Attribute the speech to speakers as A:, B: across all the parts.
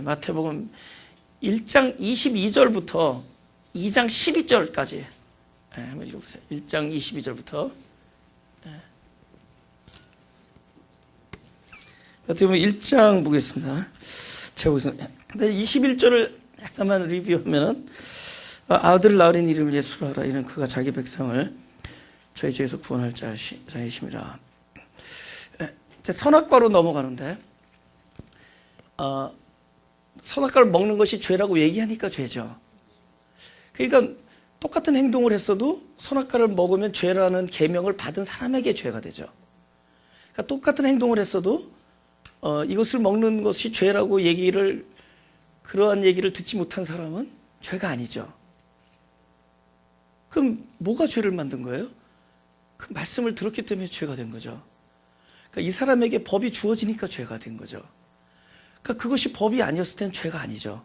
A: 마태복음 1장 22절부터 2장 12절까지 한번 읽어보세요. 1장 22절부터 어떻게 보면 1장 보겠습니다. 제가 보겠습니다. 근데 21절을 약간만 리뷰하면은 아들 낳으린 이름을 예수로 하라. 이는 그가 자기 백성을 저희 죄에서 구원할 자이심이라. 선악과로 넘어가는데 선악과를 먹는 것이 죄라고 얘기하니까 죄죠. 그러니까 똑같은 행동을 했어도 선악과를 먹으면 죄라는 계명을 받은 사람에게 죄가 되죠. 그러니까 똑같은 행동을 했어도 이것을 먹는 것이 죄라고 그러한 얘기를 듣지 못한 사람은 죄가 아니죠. 그럼 뭐가 죄를 만든 거예요? 그 말씀을 들었기 때문에 죄가 된 거죠. 그러니까 이 사람에게 법이 주어지니까 죄가 된 거죠. 그러니까 그것이 법이 아니었을 땐 죄가 아니죠.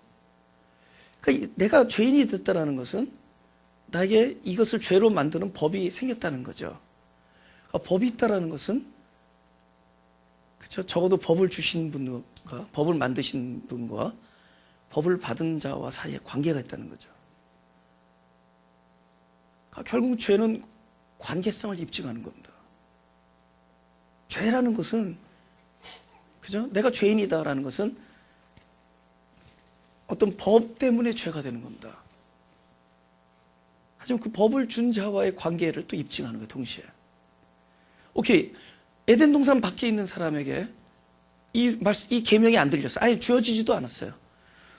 A: 그러니까 내가 죄인이 됐다는 것은 나에게 이것을 죄로 만드는 법이 생겼다는 거죠. 그러니까 법이 있다는 것은 그렇죠? 적어도 법을 주신 분과 법을 만드신 분과 법을 받은 자와 사이에 관계가 있다는 거죠. 그러니까 결국 죄는 관계성을 입증하는 겁니다. 죄라는 것은 그죠? 내가 죄인이다라는 것은 어떤 법 때문에 죄가 되는 겁니다. 하지만 그 법을 준 자와의 관계를 또 입증하는 거예요, 동시에. 오케이, 에덴 동산 밖에 있는 사람에게 이 계명이 안 들렸어요. 아예 주어지지도 않았어요.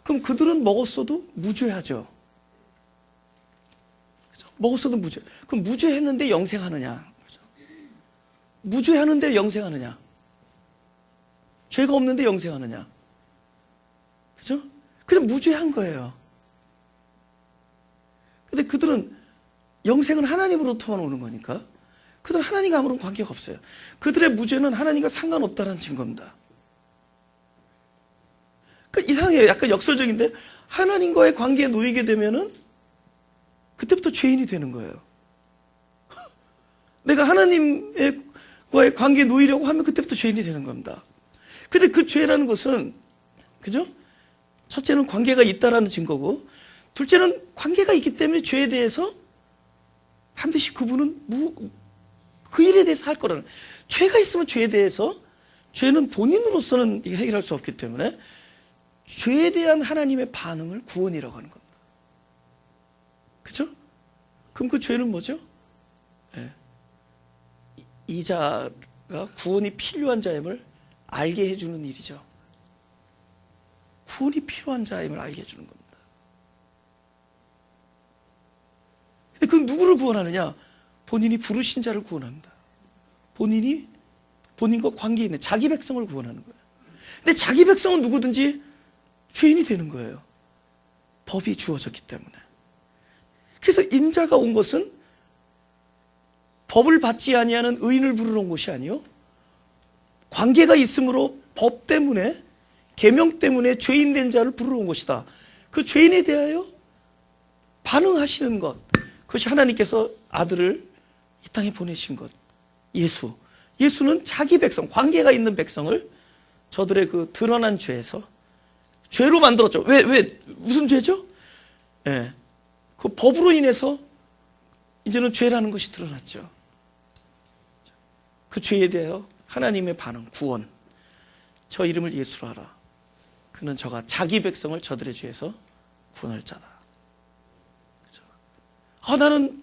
A: 그럼 그들은 먹었어도 무죄하죠. 그죠? 먹었어도 무죄. 그럼 무죄했는데 영생하느냐? 그죠? 무죄하는데 영생하느냐? 죄가 없는데 영생하느냐? 그죠? 그냥 무죄한 거예요. 근데 그들은 영생은 하나님으로부터만 오는 거니까 그들은 하나님과 아무런 관계가 없어요. 그들의 무죄는 하나님과 상관없다는 증거입니다. 그러니까 이상해요. 약간 역설적인데 하나님과의 관계에 놓이게 되면은 그때부터 죄인이 되는 거예요. 내가 하나님과의 관계에 놓이려고 하면 그때부터 죄인이 되는 겁니다. 근데 그 죄라는 것은 그죠? 첫째는 관계가 있다라는 증거고, 둘째는 관계가 있기 때문에 죄에 대해서 반드시 그분은 그 일에 대해서 할 거라는, 죄가 있으면 죄에 대해서, 죄는 본인으로서는 해결할 수 없기 때문에 죄에 대한 하나님의 반응을 구원이라고 하는 겁니다. 그죠? 그럼 그 죄는 뭐죠? 이 자가 구원이 필요한 자임을 알게 해주는 일이죠. 구원이 필요한 자임을 알게 해주는 겁니다. 근데 그건 누구를 구원하느냐? 본인이 부르신 자를 구원합니다. 본인과 관계 있는 자기 백성을 구원하는 거예요. 근데 자기 백성은 누구든지 죄인이 되는 거예요. 법이 주어졌기 때문에. 그래서 인자가 온 것은 법을 받지 아니하는 의인을 부르러 온 것이 아니요, 관계가 있으므로 법 때문에, 계명 때문에 죄인 된 자를 부르러 온 것이다. 그 죄인에 대하여 반응하시는 것, 그것이 하나님께서 아들을 이 땅에 보내신 것. 예수는 자기 백성, 관계가 있는 백성을 저들의 그 드러난 죄에서 죄로 만들었죠. 왜 무슨 죄죠? 그 법으로 인해서 이제는 죄라는 것이 드러났죠. 그 죄에 대하여 하나님의 반응, 구원. 저 이름을 예수로 하라. 그는 저가 자기 백성을 저들의 죄에서 구원할 자다. 그죠? 나는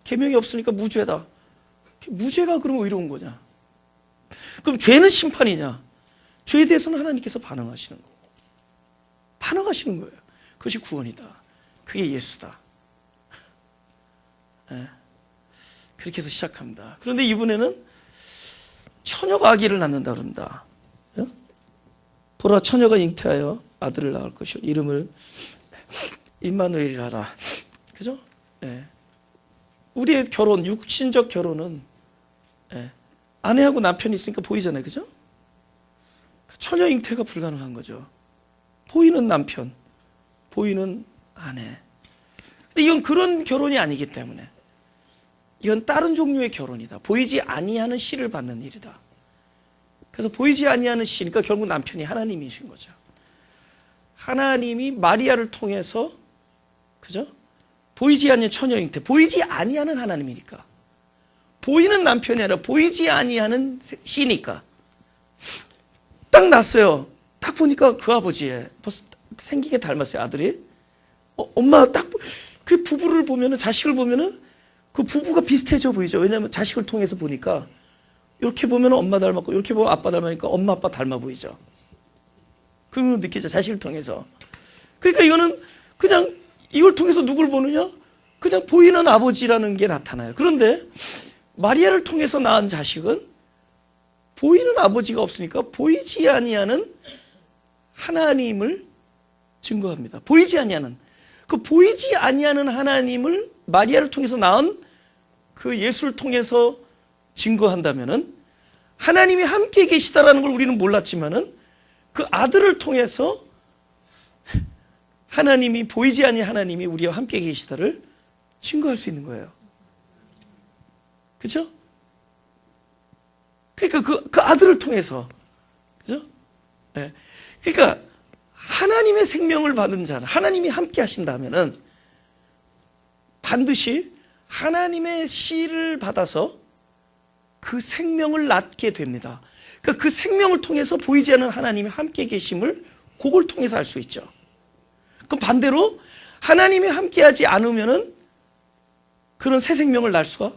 A: 계명이 없으니까 무죄다. 무죄가 그럼 의로운 거냐? 그럼 죄는 심판이냐? 죄에 대해서는 하나님께서 반응하시는 거고, 반응하시는 거예요. 그것이 구원이다. 그게 예수다. 그렇게 해서 시작합니다. 그런데 이번에는 처녀가 아기를 낳는다 그럽니다. 보라, 처녀가 잉태하여 아들을 낳을 것이요 이름을 임마누엘이라 하라. 그죠? 우리의 결혼, 육신적 결혼은 아내하고 남편이 있으니까 보이잖아요. 그죠? 처녀 잉태가 불가능한 거죠. 보이는 남편, 보이는 아내. 근데 이건 그런 결혼이 아니기 때문에 이건 다른 종류의 결혼이다. 보이지 아니하는 씨를 받는 일이다. 그래서 보이지 아니하는 씨니까 결국 남편이 하나님이신 거죠. 하나님이 마리아를 통해서, 그죠? 보이지 않는 처녀 잉태, 보이지 아니하는 하나님이니까, 보이는 남편이 아니라 보이지 아니하는 씨니까 딱 났어요. 딱 보니까 그 아버지의 벌써 생긴 게 닮았어요, 아들이. 엄마 딱 그 부부를 보면은, 자식을 보면은 그 부부가 비슷해져 보이죠. 왜냐하면 자식을 통해서 보니까 이렇게 보면 엄마 닮았고 이렇게 보면 아빠 닮으니까 엄마 아빠 닮아 보이죠. 그걸 느끼죠, 자식을 통해서. 그러니까 이거는 그냥 이걸 통해서 누굴 보느냐? 그냥 보이는 아버지라는 게 나타나요. 그런데 마리아를 통해서 낳은 자식은 보이는 아버지가 없으니까 보이지 아니하는 하나님을 증거합니다. 보이지 아니하는, 그 보이지 아니하는 하나님을 마리아를 통해서 낳은 그 예수를 통해서 증거한다면은, 하나님이 함께 계시다라는 걸 우리는 몰랐지만은 그 아들을 통해서 하나님이, 보이지 아니한 하나님이 우리와 함께 계시다를 증거할 수 있는 거예요. 그죠? 그러니까 그 아들을 통해서, 그죠? 네. 그러니까 하나님의 생명을 받은 자는, 하나님이 함께 하신다면은 반드시 하나님의 씨를 받아서 그 생명을 낳게 됩니다. 그러니까 그 생명을 통해서 보이지 않는 하나님이 함께 계심을, 그걸 통해서 알 수 있죠. 그럼 반대로 하나님이 함께하지 않으면은 그런 새 생명을 낳을 수가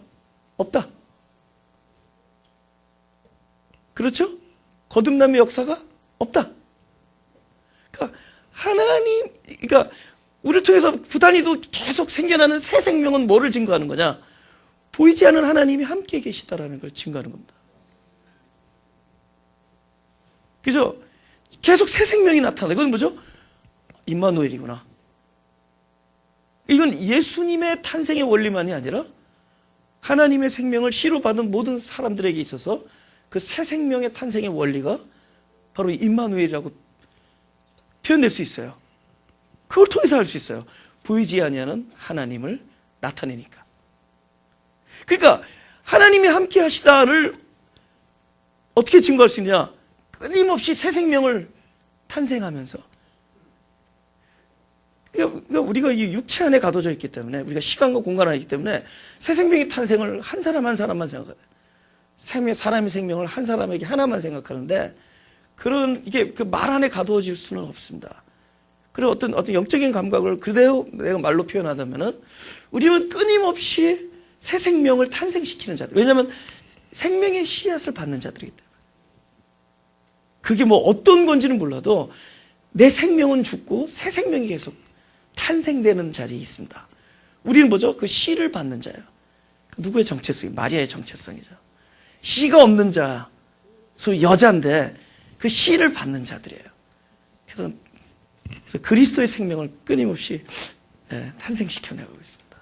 A: 없다. 그렇죠? 거듭남의 역사가 없다. 그러니까 하나님, 그러니까 우리를 통해서 부단히도 계속 생겨나는 새 생명은 뭐를 증거하는 거냐? 보이지 않는 하나님이 함께 계시다라는 걸 증거하는 겁니다. 그래서 계속 새 생명이 나타나. 이건 뭐죠? 임마누엘이구나. 이건 예수님의 탄생의 원리만이 아니라 하나님의 생명을 씨로 받은 모든 사람들에게 있어서 그 새 생명의 탄생의 원리가 바로 임마누엘이라고 표현될 수 있어요. 그걸 통해서 알 수 있어요. 보이지 아니하는 하나님을 나타내니까. 그러니까 하나님이 함께 하시다를 어떻게 증거할 수 있냐? 끊임없이 새 생명을 탄생하면서. 그러니까 우리가 이 육체 안에 가둬져 있기 때문에, 우리가 시간과 공간 안에 있기 때문에 새 생명의 탄생을 한 사람 한 사람만 생각해요. 사람의 생명을 한 사람에게 하나만 생각하는데, 그런, 이게 그 말 안에 가두어질 수는 없습니다. 그리고 어떤 영적인 감각을 그대로 내가 말로 표현하자면은, 우리는 끊임없이 새 생명을 탄생시키는 자들. 왜냐하면 생명의 씨앗을 받는 자들이기 때문에. 그게 뭐 어떤 건지는 몰라도 내 생명은 죽고 새 생명이 계속 탄생되는 자리에 있습니다. 우리는 뭐죠? 그 씨를 받는 자예요. 누구의 정체성이? 마리아의 정체성이죠. 씨가 없는 자, 소위 여자인데 그 씨를 받는 자들이에요. 그래서 그리스도의 생명을 끊임없이 탄생시켜내고 있습니다.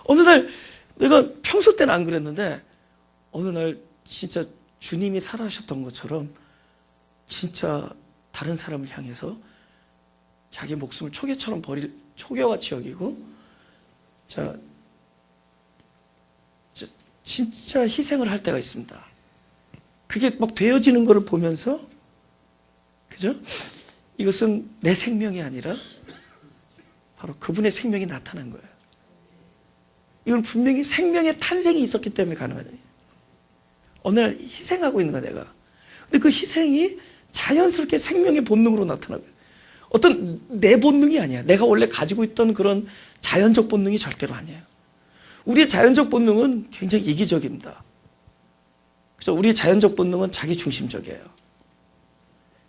A: 어느 날, 내가 평소 때는 안 그랬는데 어느 날 진짜 주님이 살아하셨던 것처럼 진짜 다른 사람을 향해서 자기 목숨을 초계처럼 버릴, 초계같이 여기고, 진짜 희생을 할 때가 있습니다. 그게 막 되어지는 것을 보면서, 그죠? 이것은 내 생명이 아니라 바로 그분의 생명이 나타난 거예요. 이건 분명히 생명의 탄생이 있었기 때문에 가능하다. 어느 날 희생하고 있는 거야, 내가. 근데 그 희생이 자연스럽게 생명의 본능으로 나타나고, 어떤 내 본능이 아니야. 내가 원래 가지고 있던 그런 자연적 본능이 절대로 아니에요. 우리의 자연적 본능은 굉장히 이기적입니다. 그래서 우리의 자연적 본능은 자기 중심적이에요.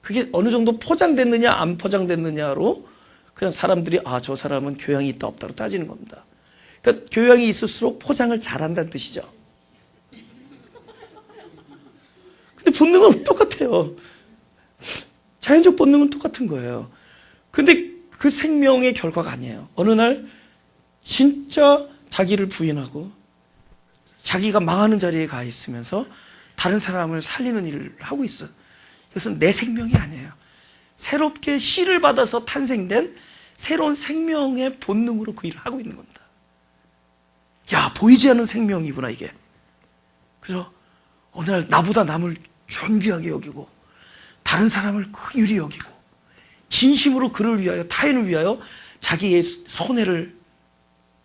A: 그게 어느 정도 포장됐느냐 안 포장됐느냐로 그냥 사람들이, 아, 저 사람은 교양이 있다 없다로 따지는 겁니다. 그러니까 교양이 있을수록 포장을 잘한다는 뜻이죠. 근데 본능은 똑같아요. 자연적 본능은 똑같은 거예요. 근데 그 생명의 결과가 아니에요. 어느 날 진짜 자기를 부인하고 자기가 망하는 자리에 가 있으면서 다른 사람을 살리는 일을 하고 있어요. 이것은 내 생명이 아니에요. 새롭게 씨를 받아서 탄생된 새로운 생명의 본능으로 그 일을 하고 있는 겁니다. 야, 보이지 않는 생명이구나, 이게. 그죠? 어느 날 나보다 남을 존귀하게 여기고 다른 사람을 극률히 여기고 진심으로 그를 위하여, 타인을 위하여 자기의 손해를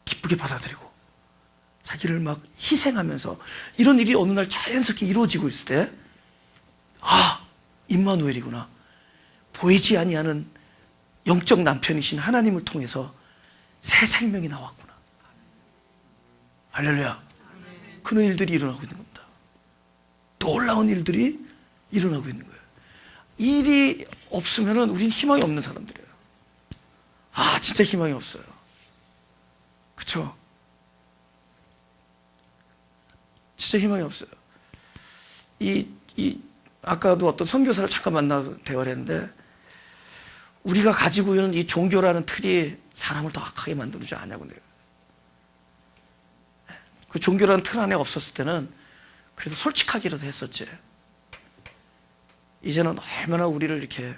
A: 기쁘게 받아들이고 자기를 막 희생하면서 이런 일이 어느 날 자연스럽게 이루어지고 있을 때, 아, 임마누엘이구나. 보이지 아니하는 영적 남편이신 하나님을 통해서 새 생명이 나왔구나. 할렐루야. 그런 일들이 일어나고 있는 겁니다. 놀라운 일들이 일어나고 있는 거예요. 일이 없으면 우린 희망이 없는 사람들이에요. 아, 진짜 희망이 없어요. 그렇죠? 진짜 희망이 없어요. 아까도 어떤 선교사를 잠깐 만나 대화를 했는데, 우리가 가지고 있는 이 종교라는 틀이 사람을 더 악하게 만들지 않냐고. 그 종교라는 틀 안에 없었을 때는 그래도 솔직하기라도 했었지. 이제는 얼마나 우리를 이렇게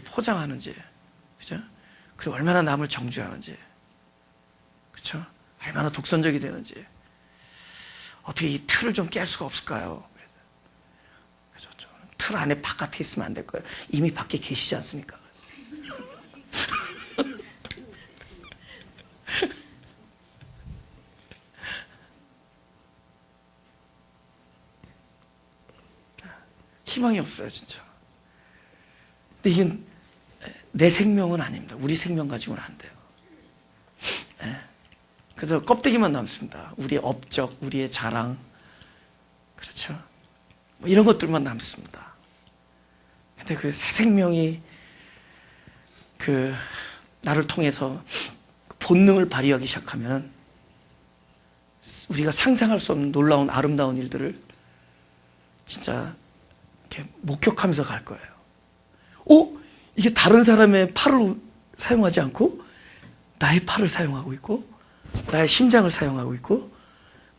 A: 포장하는지, 그죠? 그리고 얼마나 남을 정죄하는지, 그렇죠? 얼마나 독선적이 되는지. 어떻게 이 틀을 좀 깰 수가 없을까요? 그죠? 틀 안에 바깥에 있으면 안 될 거예요. 이미 밖에 계시지 않습니까? 희망이 없어요, 진짜. 근데 이건 내 생명은 아닙니다. 우리 생명 가지고는 안 돼요. 그래서 껍데기만 남습니다. 우리의 업적, 우리의 자랑, 그렇죠? 뭐 이런 것들만 남습니다. 근데 그 새 생명이 나를 통해서 본능을 발휘하기 시작하면 우리가 상상할 수 없는 놀라운 아름다운 일들을 진짜 이렇게 목격하면서 갈 거예요. 이게 다른 사람의 팔을 사용하지 않고 나의 팔을 사용하고 있고, 나의 심장을 사용하고 있고,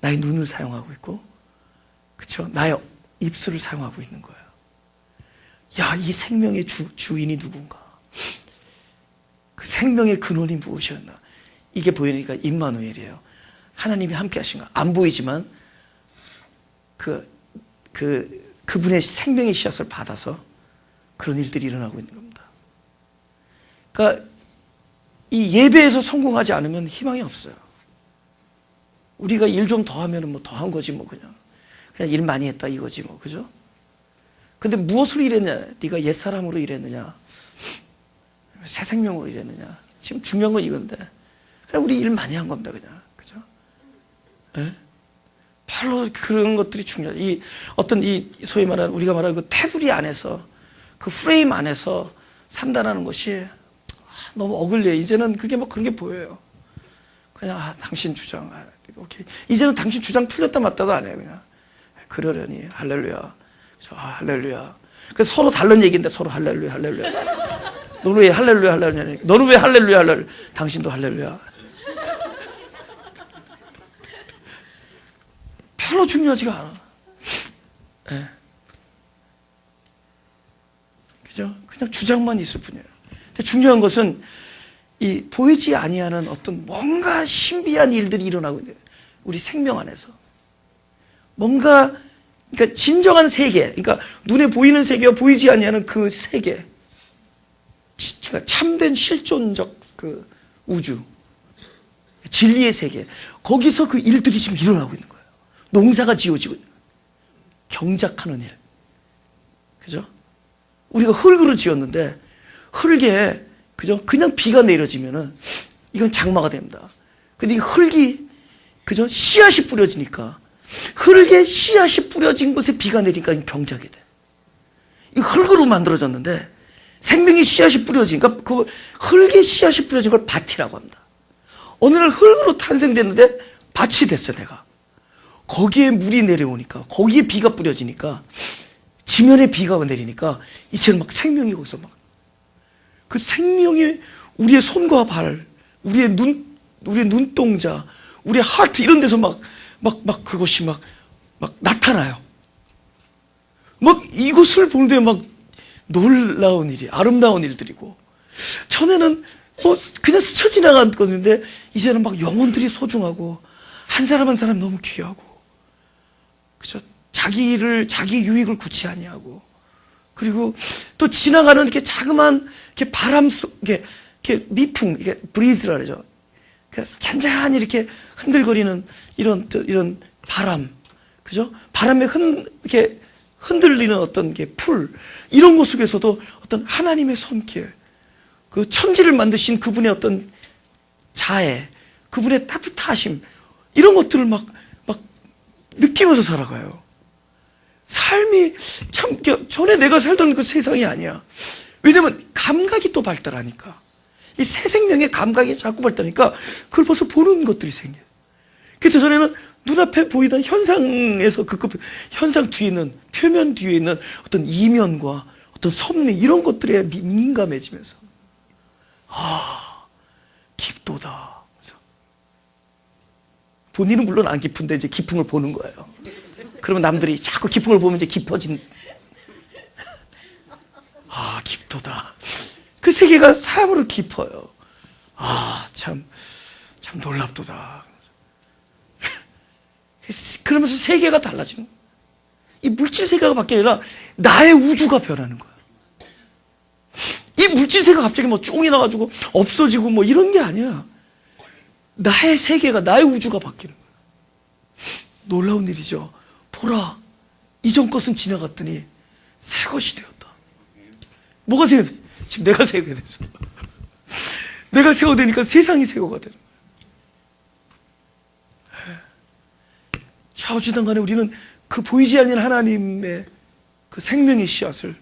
A: 나의 눈을 사용하고 있고, 그렇죠? 나의 입술을 사용하고 있는 거예요. 야, 이 생명의 주인이 누군가? 그 생명의 근원이 무엇이었나? 이게 보이니까 임마누엘이에요. 하나님이 함께 하신 거. 안 보이지만 그분의 생명의 씨앗을 받아서 그런 일들이 일어나고 있는 겁니다. 그러니까 이 예배에서 성공하지 않으면 희망이 없어요. 우리가 일 좀 더 하면 뭐 더 한 거지, 뭐 그냥 일 많이 했다 이거지, 뭐, 그죠? 근데 무엇으로 일했냐? 네가 옛사람으로 일했느냐? 새 생명으로 일했느냐? 지금 중요한 건 이건데, 그냥 우리 일 많이 한 겁니다, 그냥. 그죠? 네? 별로 그런 것들이 중요해요. 소위 말하는, 우리가 말하는 그 테두리 안에서, 그 프레임 안에서 산다는 것이 너무 어글려요. 이제는 그게 뭐 그런 게 보여요. 그냥, 당신 주장, 오케이. 이제는 당신 주장 틀렸다 맞다도 안 해요, 그냥. 그러려니, 할렐루야. 할렐루야. 그래서 서로 다른 얘기인데 서로 할렐루야, 할렐루야. 너는 왜 할렐루야, 할렐루야. 너는 왜 할렐루야, 할렐루야. 당신도 할렐루야. 별로 중요하지가 않아. 네. 그죠? 그냥 주장만 있을 뿐이에요. 근데 중요한 것은 이 보이지 아니하는 어떤 뭔가 신비한 일들이 일어나고 있는 거예요. 우리 생명 안에서. 뭔가, 그러니까 진정한 세계, 그러니까 눈에 보이는 세계와 보이지 아니하는 그 세계, 그러니까 참된 실존적 그 우주, 진리의 세계, 거기서 그 일들이 지금 일어나고 있는 거예요. 농사가 지어지고 경작하는 일, 그죠? 우리가 흙으로 지었는데 흙에 그죠? 그냥 비가 내려지면은 이건 장마가 됩니다. 근데 이 흙이 그죠? 씨앗이 뿌려지니까, 흙에 씨앗이 뿌려진 곳에 비가 내리니까 경작이 돼. 이 흙으로 만들어졌는데 생명의 씨앗이 뿌려지니까 그 흙에 씨앗이 뿌려진 걸 밭이라고 합니다. 어느 날 흙으로 탄생됐는데 밭이 됐어, 내가. 거기에 물이 내려오니까, 거기에 비가 뿌려지니까, 지면에 비가 내리니까 이제는 막 생명이 거기서 막, 그 생명이 우리의 손과 발, 우리의 눈동자, 우리의 하트 이런 데서 그것이 막 나타나요. 막 이것을 보는데 막 놀라운 일이, 아름다운 일들이고, 전에는 뭐 그냥 스쳐 지나간 건데 이제는 막 영혼들이 소중하고 한 사람 한 사람 너무 귀하고, 그죠? 자기 유익을 구치 아니하고, 그리고 또 지나가는 이렇게 자그마한 이렇게 바람 속, 이렇게 미풍, 이게 브리즈라 그러죠. 그래서 잔잔히 이렇게 흔들거리는 이런 바람, 그죠? 바람에 이렇게 흔들리는 어떤 게 풀, 이런 것 속에서도 어떤 하나님의 손길, 그 천지를 만드신 그분의 어떤 자애, 그분의 따뜻하심, 이런 것들을 막 느끼면서 살아가요. 삶이 참, 전에 내가 살던 그 세상이 아니야. 왜냐면 감각이 또 발달하니까. 이 새 생명의 감각이 자꾸 발달하니까 그걸 벌써 보는 것들이 생겨요. 그래서 전에는 눈앞에 보이던 현상에서 현상 뒤에 있는, 표면 뒤에 있는 어떤 이면과 어떤 섭리, 이런 것들에 민감해지면서, 깊도다. 본인은 물론 안 깊은데 이제 깊음을 보는 거예요. 그러면 남들이 자꾸 깊음을 보면 이제 깊어진, 깊도다. 그 세계가 사람으로 깊어요. 참 놀랍도다. 그러면서 세계가 달라지는 거예요. 이 물질 세계가 바뀌는 게 아니라 나의 우주가 변하는 거예요. 이 물질 세계가 갑자기 뭐 쫑이 나가지고 없어지고 뭐 이런 게 아니야. 나의 세계가, 나의 우주가 바뀌는 거예요. 놀라운 일이죠. 보라, 이전 것은 지나갔더니 새 것이 되었다. 뭐가 새가 돼? 지금 내가 새가 됐어. 내가 새가 되니까 세상이 새가 되는 거예요. 좌우지단 간에 우리는 그 보이지 않는 하나님의 그 생명의 씨앗을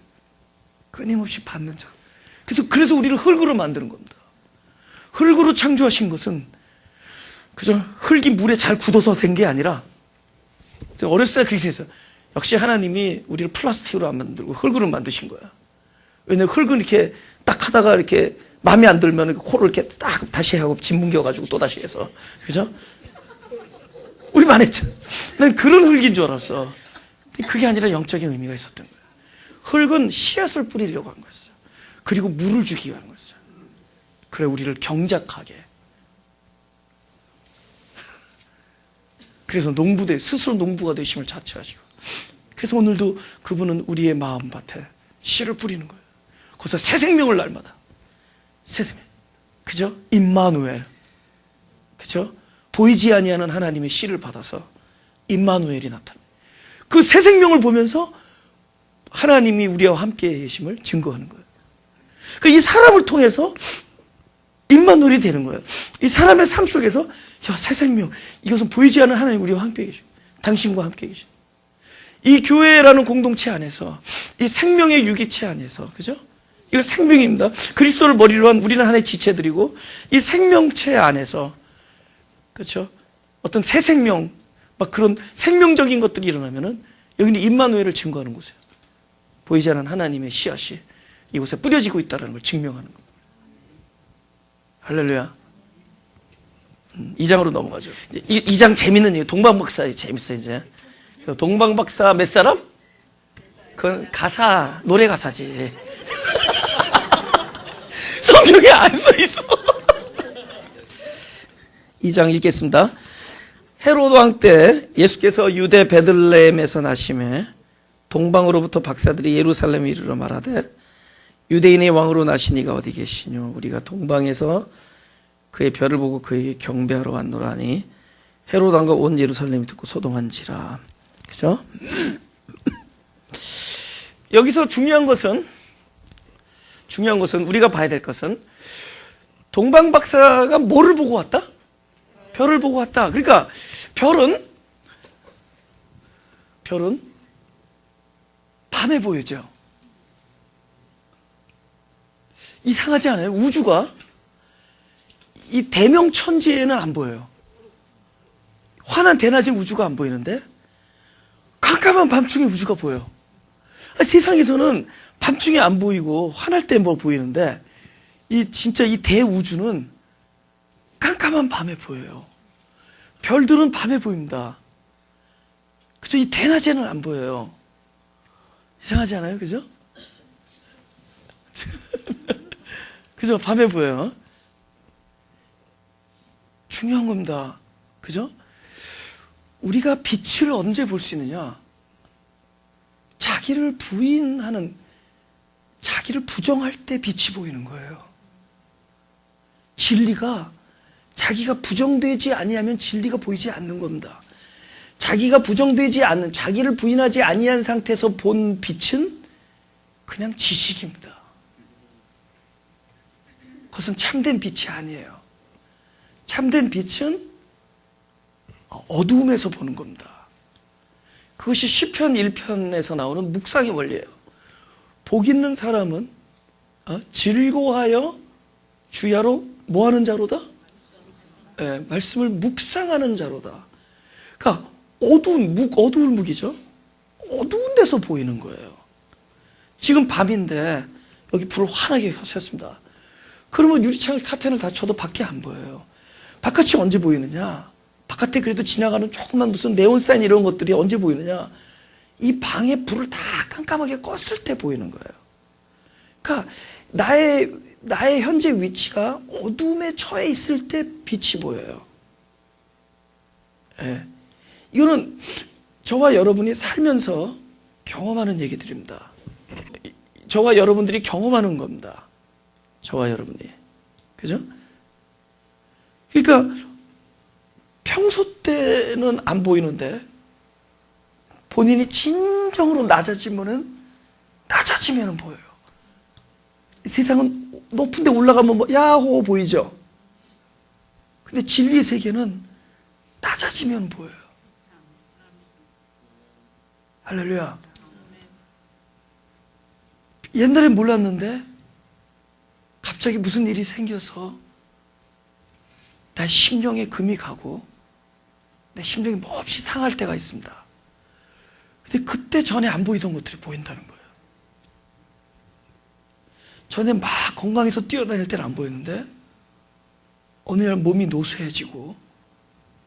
A: 끊임없이 받는 자. 그래서 우리를 흙으로 만드는 겁니다. 흙으로 창조하신 것은 그저 흙이 물에 잘 굳어서 된 게 아니라, 어렸을 때 그렇게 했어요. 역시 하나님이 우리를 플라스틱으로 안 만들고 흙으로 만드신 거야. 왜냐면 흙은 이렇게 딱 하다가 이렇게 마음에 안 들면 코를 이렇게 딱 다시 하고 짓뭉겨가지고 또 다시 해서, 그죠? 우리 반했죠. 난 그런 흙인 줄 알았어. 근데 그게 아니라 영적인 의미가 있었던 거야. 흙은 씨앗을 뿌리려고 한 거였어요. 그리고 물을 주기 위한 거였어요. 그래 우리를 경작하게. 그래서 스스로 농부가 되심을 자처하시고, 그래서 오늘도 그분은 우리의 마음밭에 씨를 뿌리는 거예요. 거기서 새 생명을 날마다, 새 생명, 그죠? 임마누엘, 그죠? 보이지 아니하는 하나님의 씨를 받아서 임마누엘이 나타납니다. 그 새 생명을 보면서 하나님이 우리와 함께 계심을 증거하는 거예요. 그러니까 이 사람을 통해서 임마누엘이 되는 거예요. 이 사람의 삶 속에서 새 생명, 이것은 보이지 않는 하나님 우리와 함께 계시고 당신과 함께 계시고, 이 교회라는 공동체 안에서, 이 생명의 유기체 안에서, 그죠? 이거 생명입니다. 그리스도를 머리로 한 우리는 하나의 지체들이고, 이 생명체 안에서, 그렇죠? 어떤 새 생명, 막 그런 생명적인 것들이 일어나면은 여기는 임마누엘을 증거하는 곳이에요. 보이지 않는 하나님의 씨앗이 이곳에 뿌려지고 있다는 걸 증명하는 겁니다. 할렐루야. 2장으로 넘어가죠. 2장 재밌는 얘기, 동방박사 재밌어요. 이제 동방박사 몇 사람? 그건 가사, 노래 가사지. 성경에 안 써 있어. 2장 읽겠습니다. 헤로드 왕 때 예수께서 유대 베들레헴에서 나심에 동방으로부터 박사들이 예루살렘에 이르러 말하되, 유대인의 왕으로 나신 이가 어디 계시뇨? 우리가 동방에서 그의 별을 보고 그에게 경배하러 왔노라 하니, 헤로드 왕과 온 예루살렘이 듣고 소동한지라. 그죠? 여기서 중요한 것은 우리가 봐야 될 것은, 동방 박사가 뭐를 보고 왔다? 별을 보고 왔다. 그러니까 별은 밤에 보이죠. 이상하지 않아요? 우주가 이 대명천지에는 안 보여요. 환한 대낮에 우주가 안 보이는데 깜깜한 밤중에 우주가 보여요. 세상에서는 밤중에 안 보이고 환할 때 뭐 보이는데, 진짜 이 대우주는 깜깜한 밤에 보여요. 별들은 밤에 보입니다. 그죠? 이 대낮에는 안 보여요. 이상하지 않아요? 그죠? 그죠? 밤에 보여요. 중요한 겁니다. 그죠? 우리가 빛을 언제 볼 수 있느냐? 자기를 부인하는 자기를 부정할 때 빛이 보이는 거예요. 진리가 자기가 부정되지 아니하면 진리가 보이지 않는 겁니다. 자기가 부정되지 않는, 자기를 부인하지 아니한 상태에서 본 빛은 그냥 지식입니다. 그것은 참된 빛이 아니에요. 참된 빛은 어두움에서 보는 겁니다. 그것이 시편 1편에서 나오는 묵상의 원리예요. 복 있는 사람은 즐거워하여 주야로 뭐하는 자로다? 네, 말씀을 묵상하는 자로다. 그러니까 어두운 묵이죠. 어두운 데서 보이는 거예요. 지금 밤인데 여기 불을 환하게 켰습니다. 그러면 유리창을 카텐을 닫혀도 밖에 안 보여요. 바깥이 언제 보이느냐? 바깥에 그래도 지나가는 조그만 무슨 네온사인 이런 것들이 언제 보이느냐? 이 방에 불을 다 깜깜하게 껐을 때 보이는 거예요. 그러니까 나의 현재 위치가 어둠에 처해 있을 때 빛이 보여요. 예. 이거는 저와 여러분이 살면서 경험하는 얘기들입니다. 저와 여러분들이 경험하는 겁니다. 저와 여러분이. 그죠? 그러니까 평소 때는 안 보이는데 본인이 진정으로 낮아지면은 보여요. 세상은 높은 데 올라가면 뭐 야호 보이죠? 근데 진리의 세계는 낮아지면 보여요. 할렐루야. 옛날엔 몰랐는데 갑자기 무슨 일이 생겨서 내 심령에 금이 가고 내 심령이 몹시 상할 때가 있습니다. 근데 그때 전에 안 보이던 것들이 보인다는 거예요. 전에 막 건강해서 뛰어다닐 때는 안 보였는데 어느 날 몸이 노쇠해지고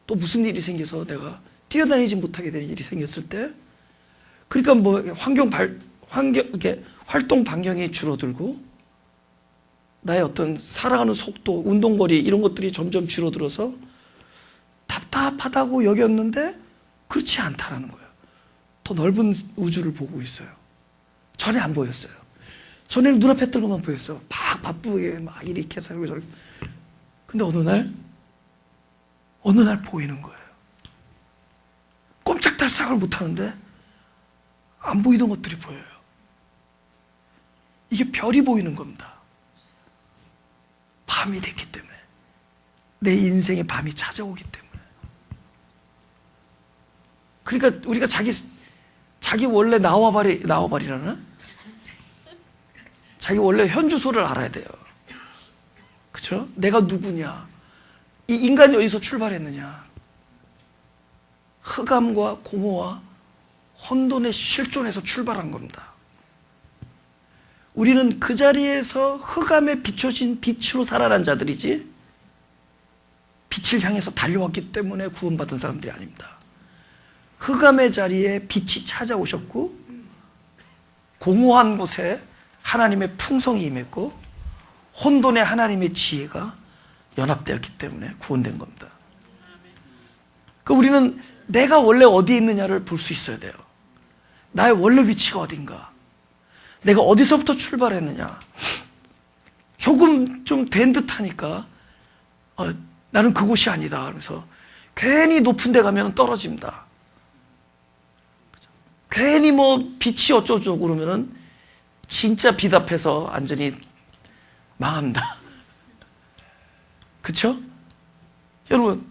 A: 또 무슨 일이 생겨서 내가 뛰어다니지 못하게 되는 일이 생겼을 때, 그러니까 뭐 이렇게 활동 반경이 줄어들고 나의 어떤 살아가는 속도, 운동거리 이런 것들이 점점 줄어들어서 답답하다고 여겼는데 그렇지 않다라는 거예요. 더 넓은 우주를 보고 있어요. 전에 안 보였어요. 전에는 눈앞에 뜬 것만 보였어요. 막 바쁘게 막 이렇게 살고 저렇게. 근데 어느 날 보이는 거예요. 꼼짝달싹을 못하는데 안 보이던 것들이 보여요. 이게 별이 보이는 겁니다. 밤이 됐기 때문에, 내 인생의 밤이 찾아오기 때문에. 그러니까 우리가 자기 원래 나와바리라나? 자기 원래 현주소를 알아야 돼요. 그렇죠? 내가 누구냐? 이 인간이 어디서 출발했느냐? 흑암과 공허와 혼돈의 실존에서 출발한 겁니다. 우리는 그 자리에서 흑암에 비춰진 빛으로 살아난 자들이지 빛을 향해서 달려왔기 때문에 구원받은 사람들이 아닙니다. 흑암의 자리에 빛이 찾아오셨고 공허한 곳에 하나님의 풍성이 임했고 혼돈에 하나님의 지혜가 연합되었기 때문에 구원된 겁니다. 그러니까 우리는 내가 원래 어디에 있느냐를 볼 수 있어야 돼요. 나의 원래 위치가 어딘가, 내가 어디서부터 출발했느냐. 조금 좀 된 듯하니까 나는 그곳이 아니다 그래서 괜히 높은 데 가면 떨어집니다. 괜히 뭐 빛이 어쩌고 그러면은 진짜 빛 앞에서 완전히 망합니다. 그쵸? 여러분,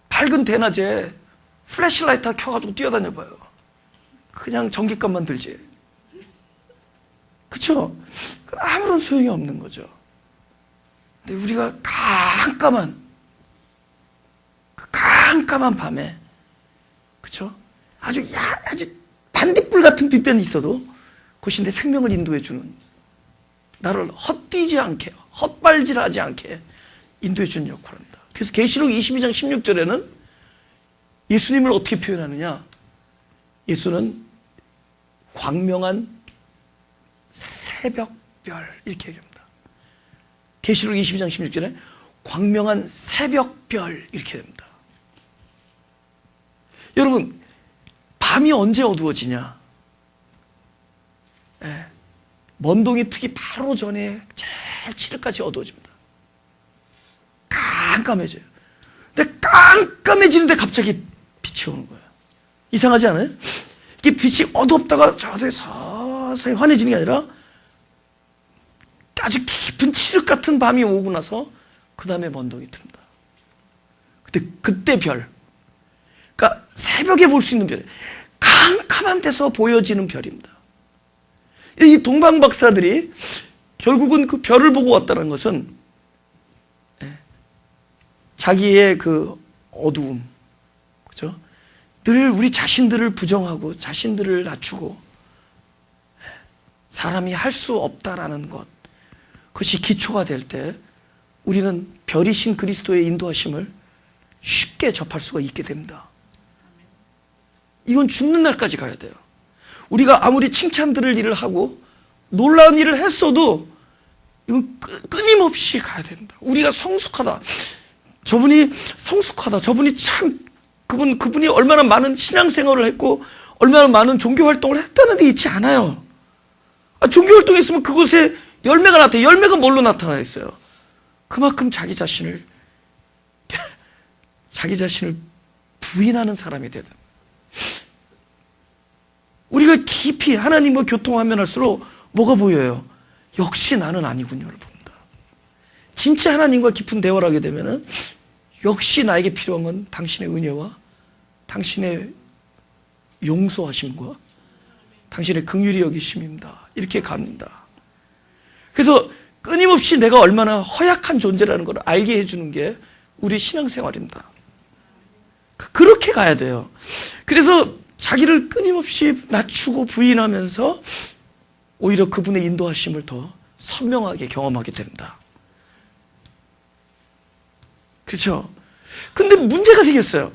A: 밝은 대낮에 플래시라이트 켜가지고 뛰어다녀봐요. 그냥 전기값만 들지. 그쵸? 아무런 소용이 없는 거죠. 근데 우리가 깜깜한 밤에, 그쵸? 아주 반딧불 같은 빛변이 있어도 그것이 내 생명을 인도해주는, 나를 헛뛰지 않게, 헛발질하지 않게 인도해주는 역할을 합니다. 그래서 계시록 22장 16절에는 예수님을 어떻게 표현하느냐? 예수는 광명한 새벽별 이렇게 얘기합니다. 계시록 22장 16절에 광명한 새벽별 이렇게 됩니다. 여러분, 밤이 언제 어두워지냐? 먼동이 트기 바로 전에 제일 칠흑같이 어두워집니다. 깜깜해져요. 근데 깜깜해지는데 갑자기 빛이 오는 거예요. 이상하지 않아요? 이게 빛이 어둡다가 저기 서서히 환해지는 게 아니라 아주 깊은 칠흑 같은 밤이 오고 나서 그 다음에 먼동이 틉니다. 그때 별, 그러니까 새벽에 볼 수 있는 별, 캄캄한 데서 보여지는 별입니다. 이 동방 박사들이 결국은 그 별을 보고 왔다는 것은 자기의 그 어두움, 그죠? 늘 우리 자신들을 부정하고 자신들을 낮추고 사람이 할 수 없다라는 것, 그것이 기초가 될 때 우리는 별이신 그리스도의 인도하심을 쉽게 접할 수가 있게 됩니다. 이건 죽는 날까지 가야 돼요. 우리가 아무리 칭찬 들을 일을 하고 놀라운 일을 했어도 이건 끊임없이 가야 된다. 우리가 성숙하다, 저분이 성숙하다, 저분이 참 그분이 얼마나 많은 신앙생활을 했고 얼마나 많은 종교활동을 했다는 데 있지 않아요. 종교활동이 있으면 그곳에 열매가 나타나요. 열매가 뭘로 나타나 있어요? 그만큼 자기 자신을 부인하는 사람이 되든, 우리가 깊이 하나님과 교통하면 할수록 뭐가 보여요? 역시 나는 아니군요를 봅니다. 진짜 하나님과 깊은 대화를 하게 되면은 역시 나에게 필요한 건 당신의 은혜와 당신의 용서하심과 당신의 긍휼히 여기심입니다. 이렇게 갑니다. 그래서 끊임없이 내가 얼마나 허약한 존재라는 걸 알게 해주는 게 우리 신앙생활입니다. 그렇게 가야 돼요. 그래서 자기를 끊임없이 낮추고 부인하면서 오히려 그분의 인도하심을 더 선명하게 경험하게 됩니다. 그렇죠? 근데 문제가 생겼어요.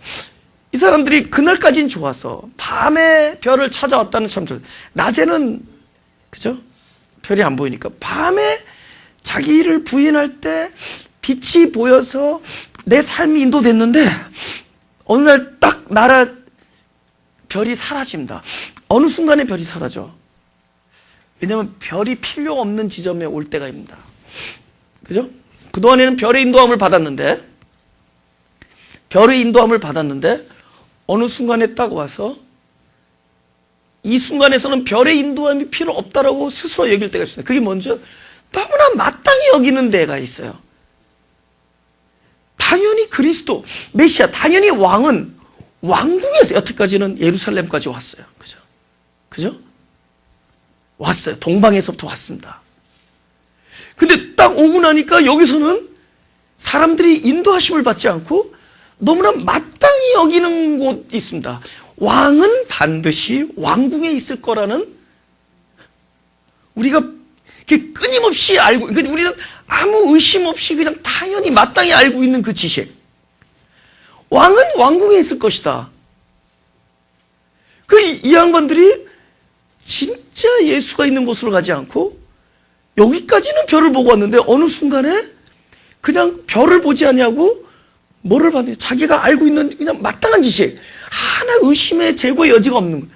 A: 이 사람들이 그날까지는 좋아서 밤에 별을 찾아왔다는 참 좋아요. 낮에는, 그죠? 별이 안 보이니까 밤에 자기를 부인할 때 빛이 보여서 내 삶이 인도됐는데 어느 날 딱 별이 사라집니다. 어느 순간에 별이 사라져. 왜냐하면 별이 필요 없는 지점에 올 때가 입니다. 그죠? 그동안에는 별의 인도함을 받았는데 어느 순간에 딱 와서 이 순간에서는 별의 인도함이 필요 없다라고 스스로 여길 때가 있습니다. 그게 먼저 너무나 마땅히 여기는 데가 있어요. 당연히 그리스도, 메시아, 당연히 왕은 왕궁에서 여태까지는 예루살렘까지 왔어요. 그죠? 왔어요. 동방에서부터 왔습니다. 근데 딱 오고 나니까 여기서는 사람들이 인도하심을 받지 않고 너무나 마땅히 여기는 곳이 있습니다. 왕은 반드시 왕궁에 있을 거라는, 우리가 끊임없이 알고, 우리는 아무 의심 없이 그냥 당연히 마땅히 알고 있는 그 지식. 왕은 왕궁에 있을 것이다. 이 양반들이 진짜 예수가 있는 곳으로 가지 않고 여기까지는 별을 보고 왔는데 어느 순간에 그냥 별을 보지 아니하고 뭐를 봤냐? 자기가 알고 있는 그냥 마땅한 지식, 하나 의심의 제거의 여지가 없는 거예요.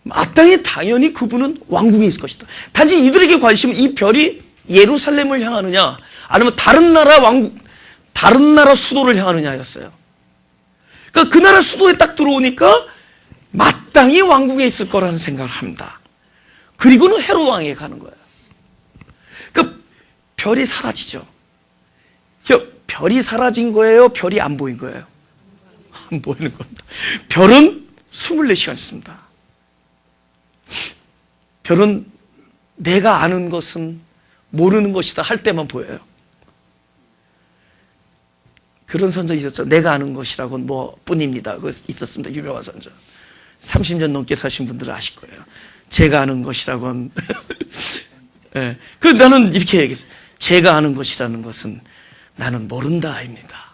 A: 마땅히 당연히 그분은 왕궁에 있을 것이다. 단지 이들에게 관심은 이 별이 예루살렘을 향하느냐 아니면 다른 나라 수도를 향하느냐였어요. 그러니까 그 나라 수도에 딱 들어오니까 마땅히 왕궁에 있을 거라는 생각을 합니다. 그리고는 헤롯 왕에게 가는 거예요. 그러니까 별이 사라지죠. 별이 사라진 거예요? 별이 안 보인 거예요? 안 보이는 겁니다. 별은 24시간 있습니다. 별은 내가 아는 것은 모르는 것이다 할 때만 보여요. 그런 선전이 있었죠. 내가 아는 것이라고는 뭐 뿐입니다. 그거 있었습니다. 유명한 선전. 30년 넘게 사신 분들은 아실 거예요. 제가 아는 것이라고는 네. 나는 이렇게 얘기했어요. 제가 아는 것이라는 것은 나는 모른다입니다.